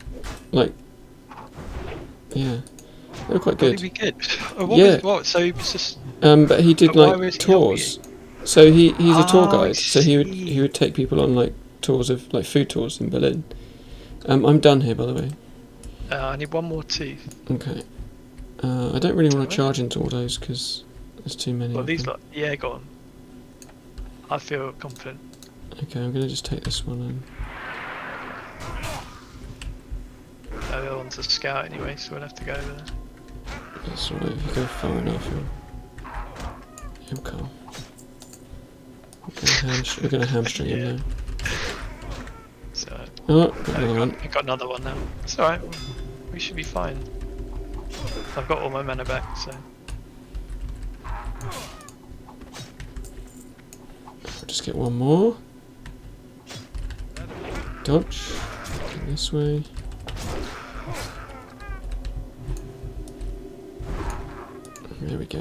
Speaker 2: yeah, they were quite
Speaker 1: Would
Speaker 2: good.
Speaker 1: he be good?
Speaker 2: Yeah.
Speaker 1: So he was just.
Speaker 2: But he did
Speaker 1: But why
Speaker 2: like
Speaker 1: was he helping
Speaker 2: tours. So he's a tour
Speaker 1: Oh, I
Speaker 2: guide. So he
Speaker 1: see.
Speaker 2: would take people on like tours of like food tours in Berlin. I'm done here, by the way.
Speaker 1: I need one more tooth.
Speaker 2: Okay. I don't really want
Speaker 1: Alright.
Speaker 2: to charge into all those because there's too many.
Speaker 1: Well,
Speaker 2: of
Speaker 1: these
Speaker 2: them.
Speaker 1: lot. Yeah, go on. I feel confident.
Speaker 2: Okay, I'm gonna just take this one and.
Speaker 1: The other one's a scout anyway, so we'll have to go over there.
Speaker 2: That's alright, if you go far enough, he'll come. We're gonna hamstring him
Speaker 1: Yeah.
Speaker 2: now.
Speaker 1: So
Speaker 2: Oh, got another one.
Speaker 1: I've got another one now. It's alright. We should be fine. I've got all my mana back, so.
Speaker 2: I'll just get one more. Dodge. Go this way. There we go.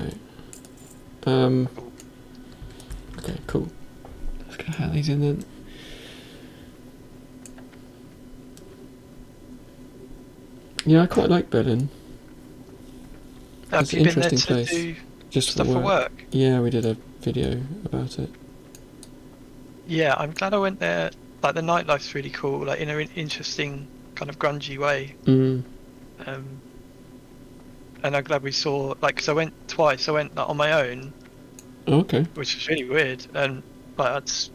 Speaker 2: Okay, cool. Let's get how these in then. Yeah, I quite like Berlin.
Speaker 1: Have
Speaker 2: It's
Speaker 1: you
Speaker 2: an
Speaker 1: been there
Speaker 2: interesting
Speaker 1: to
Speaker 2: place.
Speaker 1: do
Speaker 2: Just
Speaker 1: stuff for work?
Speaker 2: Yeah, we did a video about it.
Speaker 1: Yeah, I'm glad I went there. Like the nightlife's really cool, like in an interesting kind of grungy way.
Speaker 2: Mm.
Speaker 1: And I'm glad we saw, like, because I went twice. I went like, on my own,
Speaker 2: Oh, okay.
Speaker 1: which was really weird. And like I was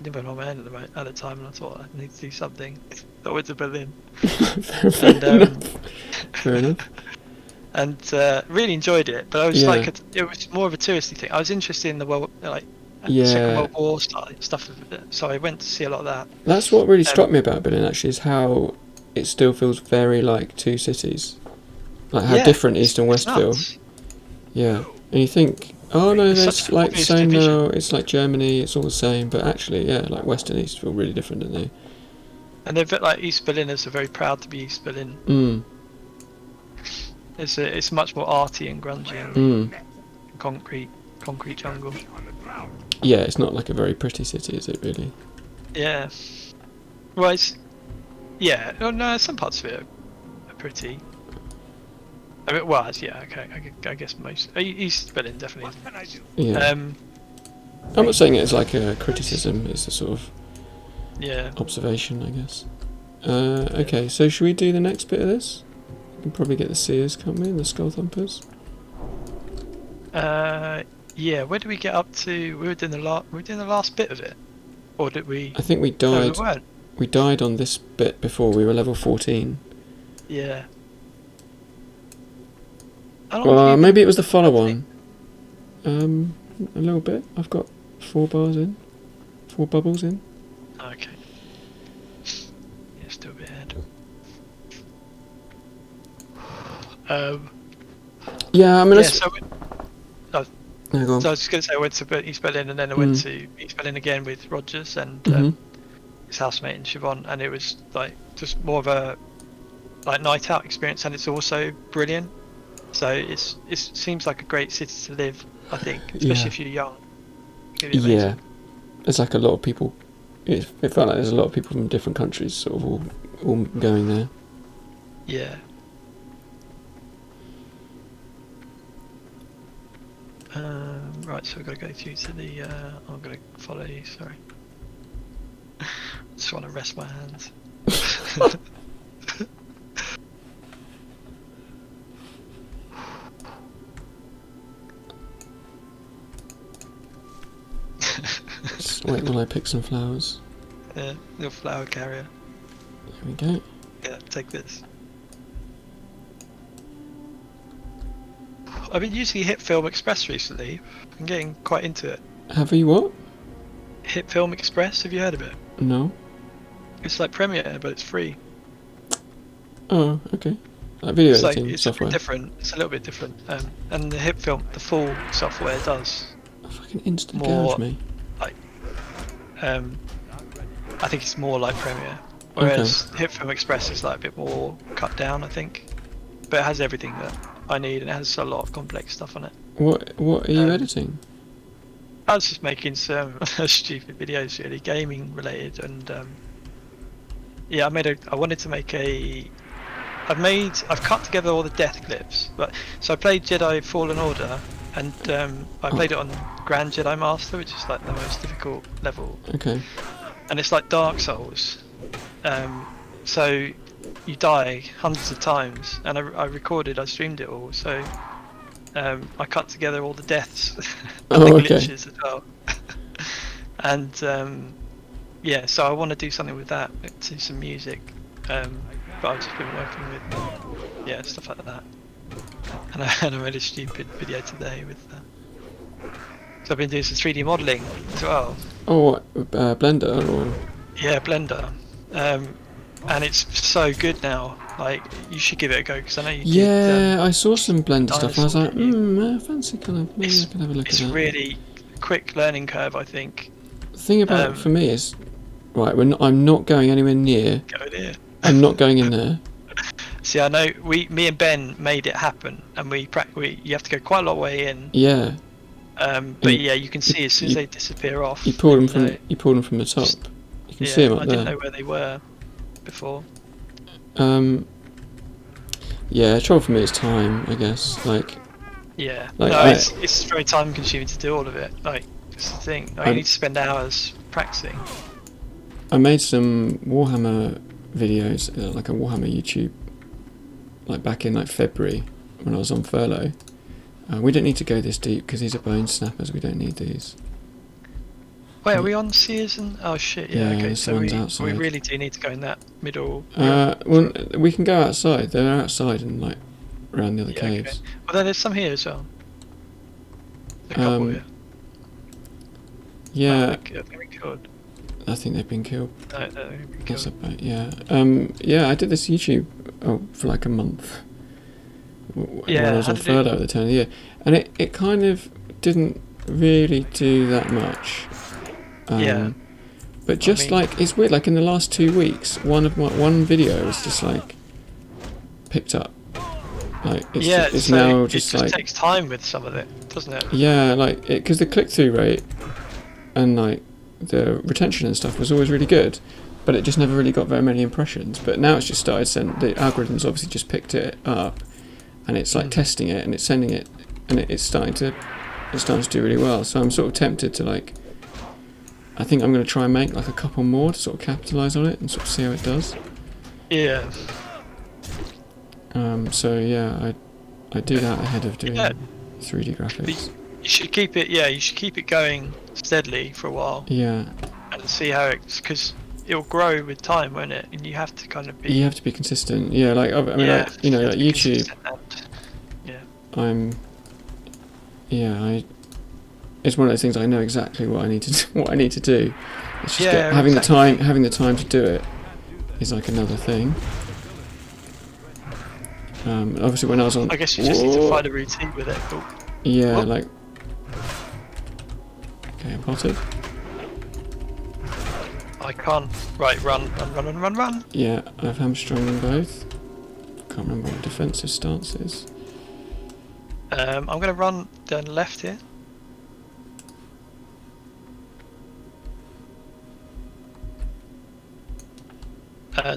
Speaker 1: living on my own at the time, and I thought I need to do something. So I went to Berlin.
Speaker 2: Fair enough. Fair enough.
Speaker 1: And really enjoyed it. But I was
Speaker 2: Yeah.
Speaker 1: like, it was more of a touristy thing. I was interested in the world, like
Speaker 2: Yeah.
Speaker 1: Second World War stuff of it. So I went to see a lot of that.
Speaker 2: That's what really struck me about Berlin, actually, is how it still feels very like two cities. Like how
Speaker 1: Yeah,
Speaker 2: different East and West feel.
Speaker 1: nuts.
Speaker 2: Yeah. And you think, oh no,
Speaker 1: It's
Speaker 2: there's
Speaker 1: such an
Speaker 2: like
Speaker 1: obvious
Speaker 2: same
Speaker 1: division.
Speaker 2: now, it's like Germany, it's all the same, but actually, yeah, like West and East feel really different, don't they?
Speaker 1: And they're a bit like East Berliners are very proud to be East Berlin.
Speaker 2: Mm.
Speaker 1: It's much more arty and grungy and
Speaker 2: Mm.
Speaker 1: concrete jungle.
Speaker 2: Yeah, it's not like a very pretty city, is it really?
Speaker 1: Yeah. Well, yeah. Oh, no, some parts of it are pretty. I mean, well, yeah. Okay. I guess most East Berlin definitely isn't.
Speaker 2: Yeah. I'm not saying it as like a criticism, it's a sort of
Speaker 1: Yeah.
Speaker 2: observation, I guess. Okay, so should we do the next bit of this? We can probably get the Seers, can't we, and the Skull Thumpers?
Speaker 1: Yeah. Where did we get up to? We were doing the last bit of it, or did we?
Speaker 2: I think we
Speaker 1: No,
Speaker 2: died.
Speaker 1: we weren't.
Speaker 2: We died on this bit before we were level 14.
Speaker 1: Yeah. How long have you been-
Speaker 2: Maybe it was the follow-on. A little bit. I've got 4 bars in. 4 bubbles in.
Speaker 1: Okay. Yeah, still a bit ahead.
Speaker 2: Yeah, I mean,
Speaker 1: Yeah,
Speaker 2: let's...
Speaker 1: so,
Speaker 2: No, go on.
Speaker 1: so I was just going to say I went to East Berlin and then I went
Speaker 2: Mm.
Speaker 1: to East Berlin again with Rogers and
Speaker 2: Mhm.
Speaker 1: his housemate and Siobhan, and it was like just more of a like night out experience, and it's also brilliant. So it seems like a great city to live, I think, especially
Speaker 2: Yeah.
Speaker 1: if you're young. It's gonna be amazing.
Speaker 2: Yeah. There's like a lot of people... It felt like there's a lot of people from different countries sort of all going there.
Speaker 1: Yeah. Right, so we've got to go through to the. I'm going to follow you. Sorry. Just want to rest my hands.
Speaker 2: Just wait while I pick some flowers.
Speaker 1: Yeah, little flower carrier.
Speaker 2: There we go.
Speaker 1: Yeah, take this. I've been using Hit Film Express recently. I'm getting quite into it.
Speaker 2: Have you what?
Speaker 1: Hit Film Express, have you heard of it?
Speaker 2: No.
Speaker 1: It's like Premiere, but it's free.
Speaker 2: Oh, okay. Like video
Speaker 1: It's like
Speaker 2: editing
Speaker 1: it's a
Speaker 2: software.
Speaker 1: bit different. It's a little bit different. And the Hit Film, the full software does.
Speaker 2: Fucking instant
Speaker 1: More-
Speaker 2: gouge me.
Speaker 1: I think it's more like Premiere, whereas Hit Film Express is like a bit more cut down, I think. But it has everything that I need, and it has a lot of complex stuff on it.
Speaker 2: What are you
Speaker 1: Um,
Speaker 2: editing?
Speaker 1: I was just making some stupid videos, really, gaming related, and yeah, I wanted to make I've cut together all the death clips, but so I played Jedi Fallen Order, and I played it on Grand Jedi Master, which is like the most difficult level,
Speaker 2: Okay.
Speaker 1: and it's like Dark Souls. So you die hundreds of times, and I streamed it all, so I cut together all the deaths and the
Speaker 2: Oh, okay.
Speaker 1: glitches as well. And yeah, so I want to do something with that, to some music, but I've just been working with stuff like that, and I made a stupid video today with that. So I've been doing some 3D modelling as well.
Speaker 2: Oh, what, Blender or?
Speaker 1: Yeah, Blender. And it's so good now. Like, you should give it a go, because I know you
Speaker 2: Yeah, I saw some Blender stuff. And I was like,
Speaker 1: dinosaur
Speaker 2: I fancy kind of. Maybe I can have a look at
Speaker 1: it's
Speaker 2: that.
Speaker 1: really quick learning curve, I think.
Speaker 2: The thing about it for me is, right, I'm not going anywhere near.
Speaker 1: Go there.
Speaker 2: I'm not going in there.
Speaker 1: See, I know me and Ben made it happen, and you have to go quite a lot way in.
Speaker 2: Yeah.
Speaker 1: But yeah, you can see as soon as they disappear off.
Speaker 2: You pulled them
Speaker 1: then
Speaker 2: from you pulled them from the top.
Speaker 1: Just-
Speaker 2: You can
Speaker 1: yeah,
Speaker 2: see them up
Speaker 1: I
Speaker 2: there.
Speaker 1: didn't know where they were before.
Speaker 2: Yeah, trouble for me is time, I guess. Like,
Speaker 1: Yeah,
Speaker 2: Like,
Speaker 1: no, it's very time consuming to do all of it. Like, it's the thing. Like, you need to spend hours practicing.
Speaker 2: I made some Warhammer videos, like a Warhammer YouTube, like back in like February when I was on furlough. We don't need to go this deep because these are bone snappers. We don't need these.
Speaker 1: Wait, are we on Sears and? Oh shit! Yeah,
Speaker 2: Yeah,
Speaker 1: okay.
Speaker 2: this
Speaker 1: So
Speaker 2: one's
Speaker 1: we
Speaker 2: outside.
Speaker 1: really do need to go in that middle.
Speaker 2: Well, we can go outside. They're outside and like around the other
Speaker 1: Yeah,
Speaker 2: caves.
Speaker 1: okay. Well, there's some here as well. A couple here.
Speaker 2: Yeah,
Speaker 1: I think we could.
Speaker 2: I think they've been killed.
Speaker 1: No, we
Speaker 2: That's
Speaker 1: could.
Speaker 2: about, yeah. Yeah, I did this YouTube for like a month. When
Speaker 1: Yeah,
Speaker 2: I was
Speaker 1: how
Speaker 2: on
Speaker 1: did it-
Speaker 2: furlough at the turn of the year, and it kind of didn't really do that much.
Speaker 1: Yeah.
Speaker 2: But just
Speaker 1: mean-
Speaker 2: like it's weird, like in the last 2 weeks, one video was just like picked up. Like it's,
Speaker 1: Yeah,
Speaker 2: it's
Speaker 1: so
Speaker 2: now
Speaker 1: it
Speaker 2: just
Speaker 1: just
Speaker 2: like
Speaker 1: takes time with some of it, doesn't it?
Speaker 2: yeah, like because the click-through rate and like the retention and stuff was always really good, but it just never really got very many impressions. But now it's just started the algorithms obviously just picked it up, and it's like testing it and it's sending it, and it's starting to do really well. So I'm sort of tempted to like, I think I'm going to try and make like a couple more to sort of capitalise on it and sort of see how it does.
Speaker 1: Yeah.
Speaker 2: So yeah, I do that ahead of doing
Speaker 1: Yeah.
Speaker 2: 3D graphics.
Speaker 1: You should keep it. Yeah, you should keep it going steadily for a while
Speaker 2: Yeah,
Speaker 1: and see how it's because it'll grow with time, won't it? And you have to kind of be.
Speaker 2: you have to be consistent. Yeah, like I mean,
Speaker 1: yeah,
Speaker 2: like, you know,
Speaker 1: have
Speaker 2: like
Speaker 1: to be
Speaker 2: YouTube.
Speaker 1: consistent and-
Speaker 2: It's one of those things I know exactly what I need to do, do. It's just
Speaker 1: Yeah,
Speaker 2: having
Speaker 1: exactly.
Speaker 2: the time to do it is like another thing. Obviously when I was on,
Speaker 1: I guess you just need to find a routine with it. But
Speaker 2: yeah,
Speaker 1: Whoa.
Speaker 2: like okay, I potted.
Speaker 1: I can't. Right, run.
Speaker 2: Yeah, I've hamstrung them both. Can't remember what defensive stance is.
Speaker 1: I'm gonna run down left here.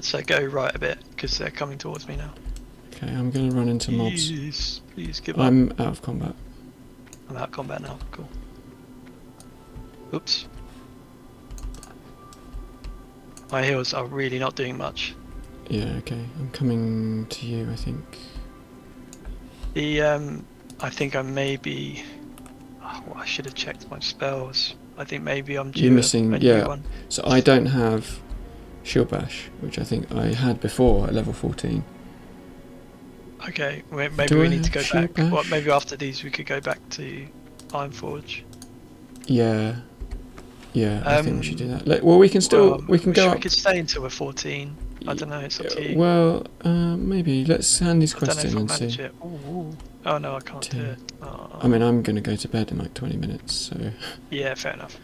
Speaker 1: So go right a bit because they're coming towards me now.
Speaker 2: Okay, I'm gonna run into mobs.
Speaker 1: Please give up.
Speaker 2: I'm out of combat.
Speaker 1: I'm out of combat now. Cool. Oops. My heals are really not doing much.
Speaker 2: Yeah, okay. I'm coming to you, I think.
Speaker 1: I think I may be. Oh, I should have checked my spells. I think maybe I'm due
Speaker 2: You're missing,
Speaker 1: a new
Speaker 2: yeah.
Speaker 1: one.
Speaker 2: So I don't have Shield Bash, which I think I had before at level 14.
Speaker 1: Okay, maybe
Speaker 2: Do
Speaker 1: we
Speaker 2: I
Speaker 1: need to
Speaker 2: have
Speaker 1: go
Speaker 2: Shield
Speaker 1: back. Well,
Speaker 2: Bash?
Speaker 1: maybe after these we could go back to Ironforge.
Speaker 2: Yeah. Yeah, I think we should do that. Well, we can still, we can go
Speaker 1: We
Speaker 2: up.
Speaker 1: could stay until we're 14. I don't know, it's up to you.
Speaker 2: Well, maybe. Let's hand these
Speaker 1: I don't know
Speaker 2: quests
Speaker 1: if
Speaker 2: in
Speaker 1: I'll
Speaker 2: and
Speaker 1: manage
Speaker 2: see.
Speaker 1: it. Ooh. Oh no, I can't do it. Oh.
Speaker 2: I mean, I'm going to go to bed in like 20 minutes, so
Speaker 1: Yeah, fair enough.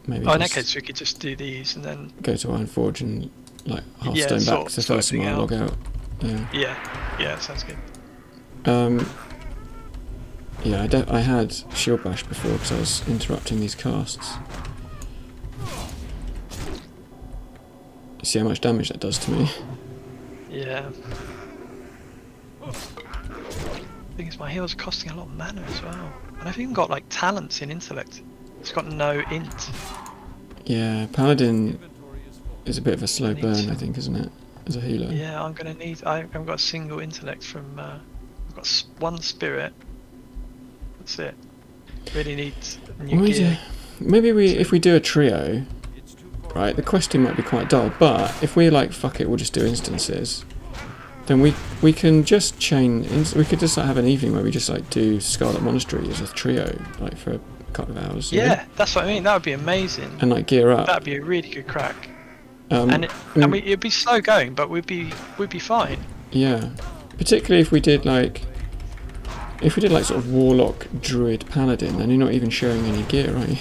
Speaker 2: maybe
Speaker 1: Oh, in that
Speaker 2: just
Speaker 1: case we could just do these and then...
Speaker 2: go to Ironforge and like
Speaker 1: Yeah,
Speaker 2: Hearthstone
Speaker 1: sort-
Speaker 2: back to
Speaker 1: sort
Speaker 2: first
Speaker 1: everything
Speaker 2: and I'll
Speaker 1: out.
Speaker 2: log out. Yeah.
Speaker 1: Yeah, sounds good.
Speaker 2: Yeah, I had Shield Bash before because I was interrupting these casts. See how much damage that does to me.
Speaker 1: Yeah. Thing is, my heals are costing a lot of mana as well. And I've even got like talents in intellect. It's got no int.
Speaker 2: Yeah, Paladin is a bit of a slow
Speaker 1: Neat.
Speaker 2: burn, I think, isn't it? As a healer.
Speaker 1: Yeah, I'm gonna need. I haven't got a single intellect from. I've got one spirit. That's it. Really need new
Speaker 2: Well,
Speaker 1: gear.
Speaker 2: maybe if we do a trio, right? The questing might be quite dull, but if we like fuck it, we'll just do instances. Then we can just chain. We could just like, have an evening where we just like do Scarlet Monastery as a trio, like for a couple of hours. you know?
Speaker 1: Yeah, that's what I mean. That would be amazing.
Speaker 2: And like gear up.
Speaker 1: That'd be a really good crack.
Speaker 2: Um,
Speaker 1: It'd be slow going, but we'd be fine.
Speaker 2: Yeah, particularly if we did like sort of Warlock, Druid, Paladin, then you're not even showing any gear, are you?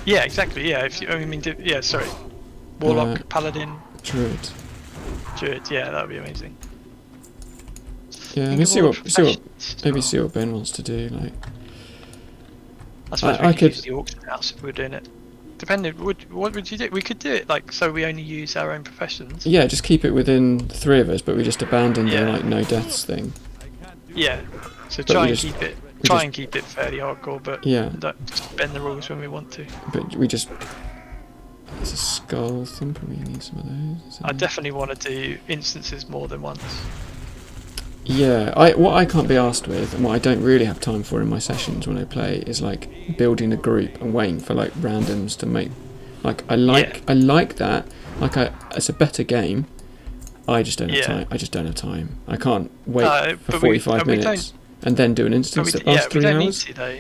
Speaker 1: Yeah, exactly. Yeah, if you, I mean, yeah, sorry. Warlock, Paladin,
Speaker 2: Druid.
Speaker 1: Druid. Yeah, that would be amazing.
Speaker 2: Yeah,
Speaker 1: Think
Speaker 2: maybe
Speaker 1: of
Speaker 2: see
Speaker 1: all
Speaker 2: what
Speaker 1: the
Speaker 2: see what
Speaker 1: professions as
Speaker 2: maybe
Speaker 1: well.
Speaker 2: see what Ben wants to do. Like,
Speaker 1: I suppose
Speaker 2: I
Speaker 1: we could
Speaker 2: could-
Speaker 1: use the auction house if we were doing it. Depending, what would you do? We could do it like so we only use our own professions.
Speaker 2: yeah, just keep it within the three of us, but we just abandon the
Speaker 1: Yeah.
Speaker 2: like no deaths thing.
Speaker 1: Yeah. So
Speaker 2: But
Speaker 1: try
Speaker 2: we
Speaker 1: and
Speaker 2: just-
Speaker 1: keep it.
Speaker 2: we
Speaker 1: Try
Speaker 2: just-
Speaker 1: and keep it fairly hardcore, but
Speaker 2: Yeah,
Speaker 1: don't just bend the rules when we want to.
Speaker 2: but we just. There's a skull thumper. We need some of those. isn't
Speaker 1: I
Speaker 2: there?
Speaker 1: definitely want to do instances more than once.
Speaker 2: Yeah, what I can't be asked with, and what I don't really have time for in my sessions when I play, is like building a group and waiting for like randoms to make. Like I like that. Like it's a better game. I just don't have
Speaker 1: Yeah.
Speaker 2: time. I just don't have time. I can't wait
Speaker 1: No,
Speaker 2: for
Speaker 1: but we-
Speaker 2: 45
Speaker 1: and we
Speaker 2: minutes and then do an
Speaker 1: But
Speaker 2: instance
Speaker 1: we,
Speaker 2: that lasts
Speaker 1: we
Speaker 2: 3
Speaker 1: don't
Speaker 2: hours.
Speaker 1: need to though.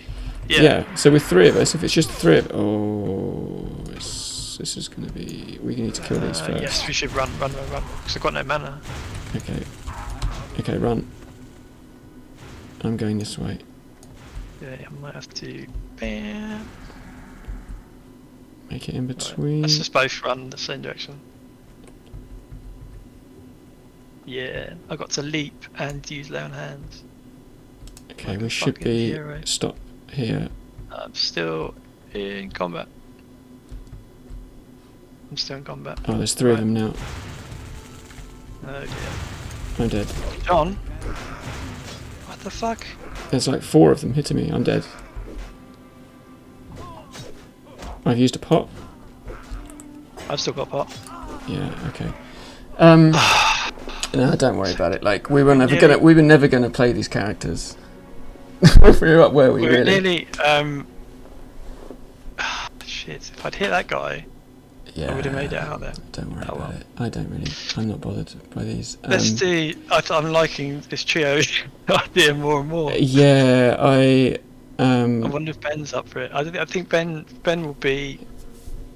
Speaker 2: Yeah. So with 3 of us, if it's just 3 of, this is gonna be. We need to kill these first.
Speaker 1: Yes, we should run. Because I've got no mana.
Speaker 2: Okay, run. I'm going this way.
Speaker 1: Yeah, I might have to. Bam.
Speaker 2: Make it in
Speaker 1: Right,
Speaker 2: between.
Speaker 1: let's just both run the same direction. Yeah, I got to leap and use lay on hands.
Speaker 2: Okay,
Speaker 1: like
Speaker 2: we
Speaker 1: a
Speaker 2: should
Speaker 1: fucking
Speaker 2: be
Speaker 1: hero.
Speaker 2: stop here.
Speaker 1: I'm still in combat. I'm still in combat.
Speaker 2: Oh, there's 3 of
Speaker 1: Right.
Speaker 2: them now.
Speaker 1: Oh dear.
Speaker 2: I'm dead.
Speaker 1: John? What the fuck?
Speaker 2: There's like 4 of them hitting me. I'm dead. I've used a pot.
Speaker 1: I've still got pot.
Speaker 2: Yeah. Okay. No, don't worry about it. Like we were never
Speaker 1: Yeah.
Speaker 2: gonna play these characters. We were up, were we?
Speaker 1: We're
Speaker 2: Really?
Speaker 1: nearly. Shit! If I'd hit that guy,
Speaker 2: Yeah.
Speaker 1: I would have made it out there.
Speaker 2: Don't worry
Speaker 1: Oh,
Speaker 2: about
Speaker 1: well.
Speaker 2: it. I don't really. I'm not bothered by these.
Speaker 1: Let's do. I'm liking this trio idea more and more.
Speaker 2: Yeah, I.
Speaker 1: I wonder if Ben's up for it. I think Ben will be.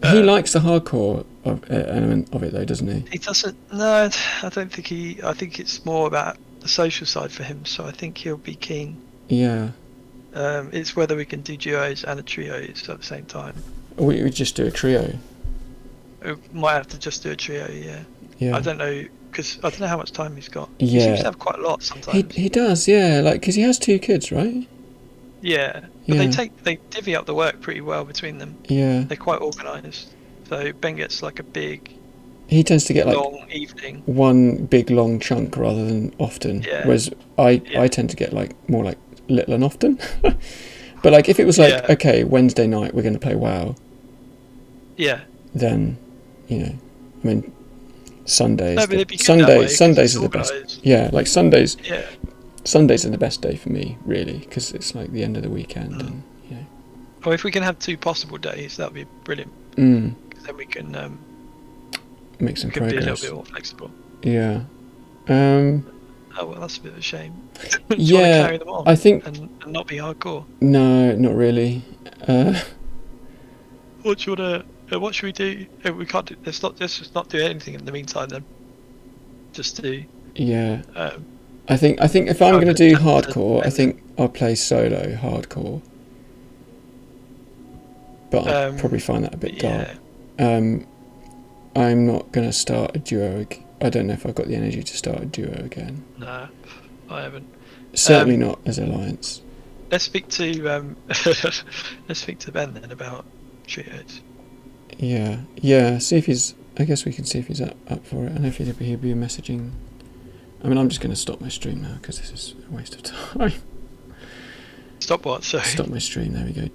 Speaker 2: He likes the hardcore element of it, though, doesn't he?
Speaker 1: He doesn't. No, I don't think he. I think it's more about the social side for him. So I think he'll be keen.
Speaker 2: Yeah.
Speaker 1: It's whether we can do duos and a trios at the same time.
Speaker 2: We just do a trio.
Speaker 1: We might have to just do a trio. Yeah.
Speaker 2: Yeah.
Speaker 1: I don't know because I don't know how much time he's got. He
Speaker 2: Yeah.
Speaker 1: seems to have quite a lot sometimes.
Speaker 2: He does, yeah. Like, because he has 2 kids, right?
Speaker 1: Yeah, but
Speaker 2: Yeah.
Speaker 1: they divvy up the work pretty well between them.
Speaker 2: Yeah.
Speaker 1: They're quite organised. So Ben gets like a big
Speaker 2: He tends to get like
Speaker 1: long evening.
Speaker 2: one big long chunk rather than often.
Speaker 1: Yeah.
Speaker 2: Whereas
Speaker 1: Yeah.
Speaker 2: I tend to get like more like little and often. But like if it was like,
Speaker 1: Yeah.
Speaker 2: okay, Wednesday night we're going to play WoW,
Speaker 1: Yeah.
Speaker 2: then I mean Sundays.
Speaker 1: No, but it'd be good that way, 'cause
Speaker 2: Sundays
Speaker 1: it's
Speaker 2: are the best.
Speaker 1: organised.
Speaker 2: Yeah, like Sundays.
Speaker 1: Yeah.
Speaker 2: Sundays are the best day for me, really, because it's like the end of the weekend, and
Speaker 1: Or if we can have 2 possible days, that would be brilliant.
Speaker 2: mm,
Speaker 1: 'Cause then we can
Speaker 2: make some
Speaker 1: be a little
Speaker 2: progress.
Speaker 1: bit more flexible.
Speaker 2: Yeah.
Speaker 1: Oh well, that's a bit of a shame. Do you want to
Speaker 2: Yeah,
Speaker 1: carry them on
Speaker 2: I think
Speaker 1: and not be hardcore?
Speaker 2: no, not really.
Speaker 1: What do you want to? What should we do? We can't do. Let's just not do anything in the meantime then. Just do.
Speaker 2: Yeah.
Speaker 1: Um,
Speaker 2: I think if I'm
Speaker 1: Oh,
Speaker 2: going to do
Speaker 1: but-
Speaker 2: hardcore, I think I'll play solo hardcore. But I'd probably find that a bit dull.
Speaker 1: yeah.
Speaker 2: I'm not going to start a duo. I don't know if I've got the energy to start a duo again.
Speaker 1: No, I haven't.
Speaker 2: Certainly not as Alliance.
Speaker 1: Let's speak to let's speak to Ben then about trios.
Speaker 2: Yeah. See if he's. I guess we can see if he's up for it, and if he'll be messaging. I mean, I'm just going to stop my stream now because this is a waste of time.
Speaker 1: Stop what? Sorry.
Speaker 2: Stop my stream. There we go.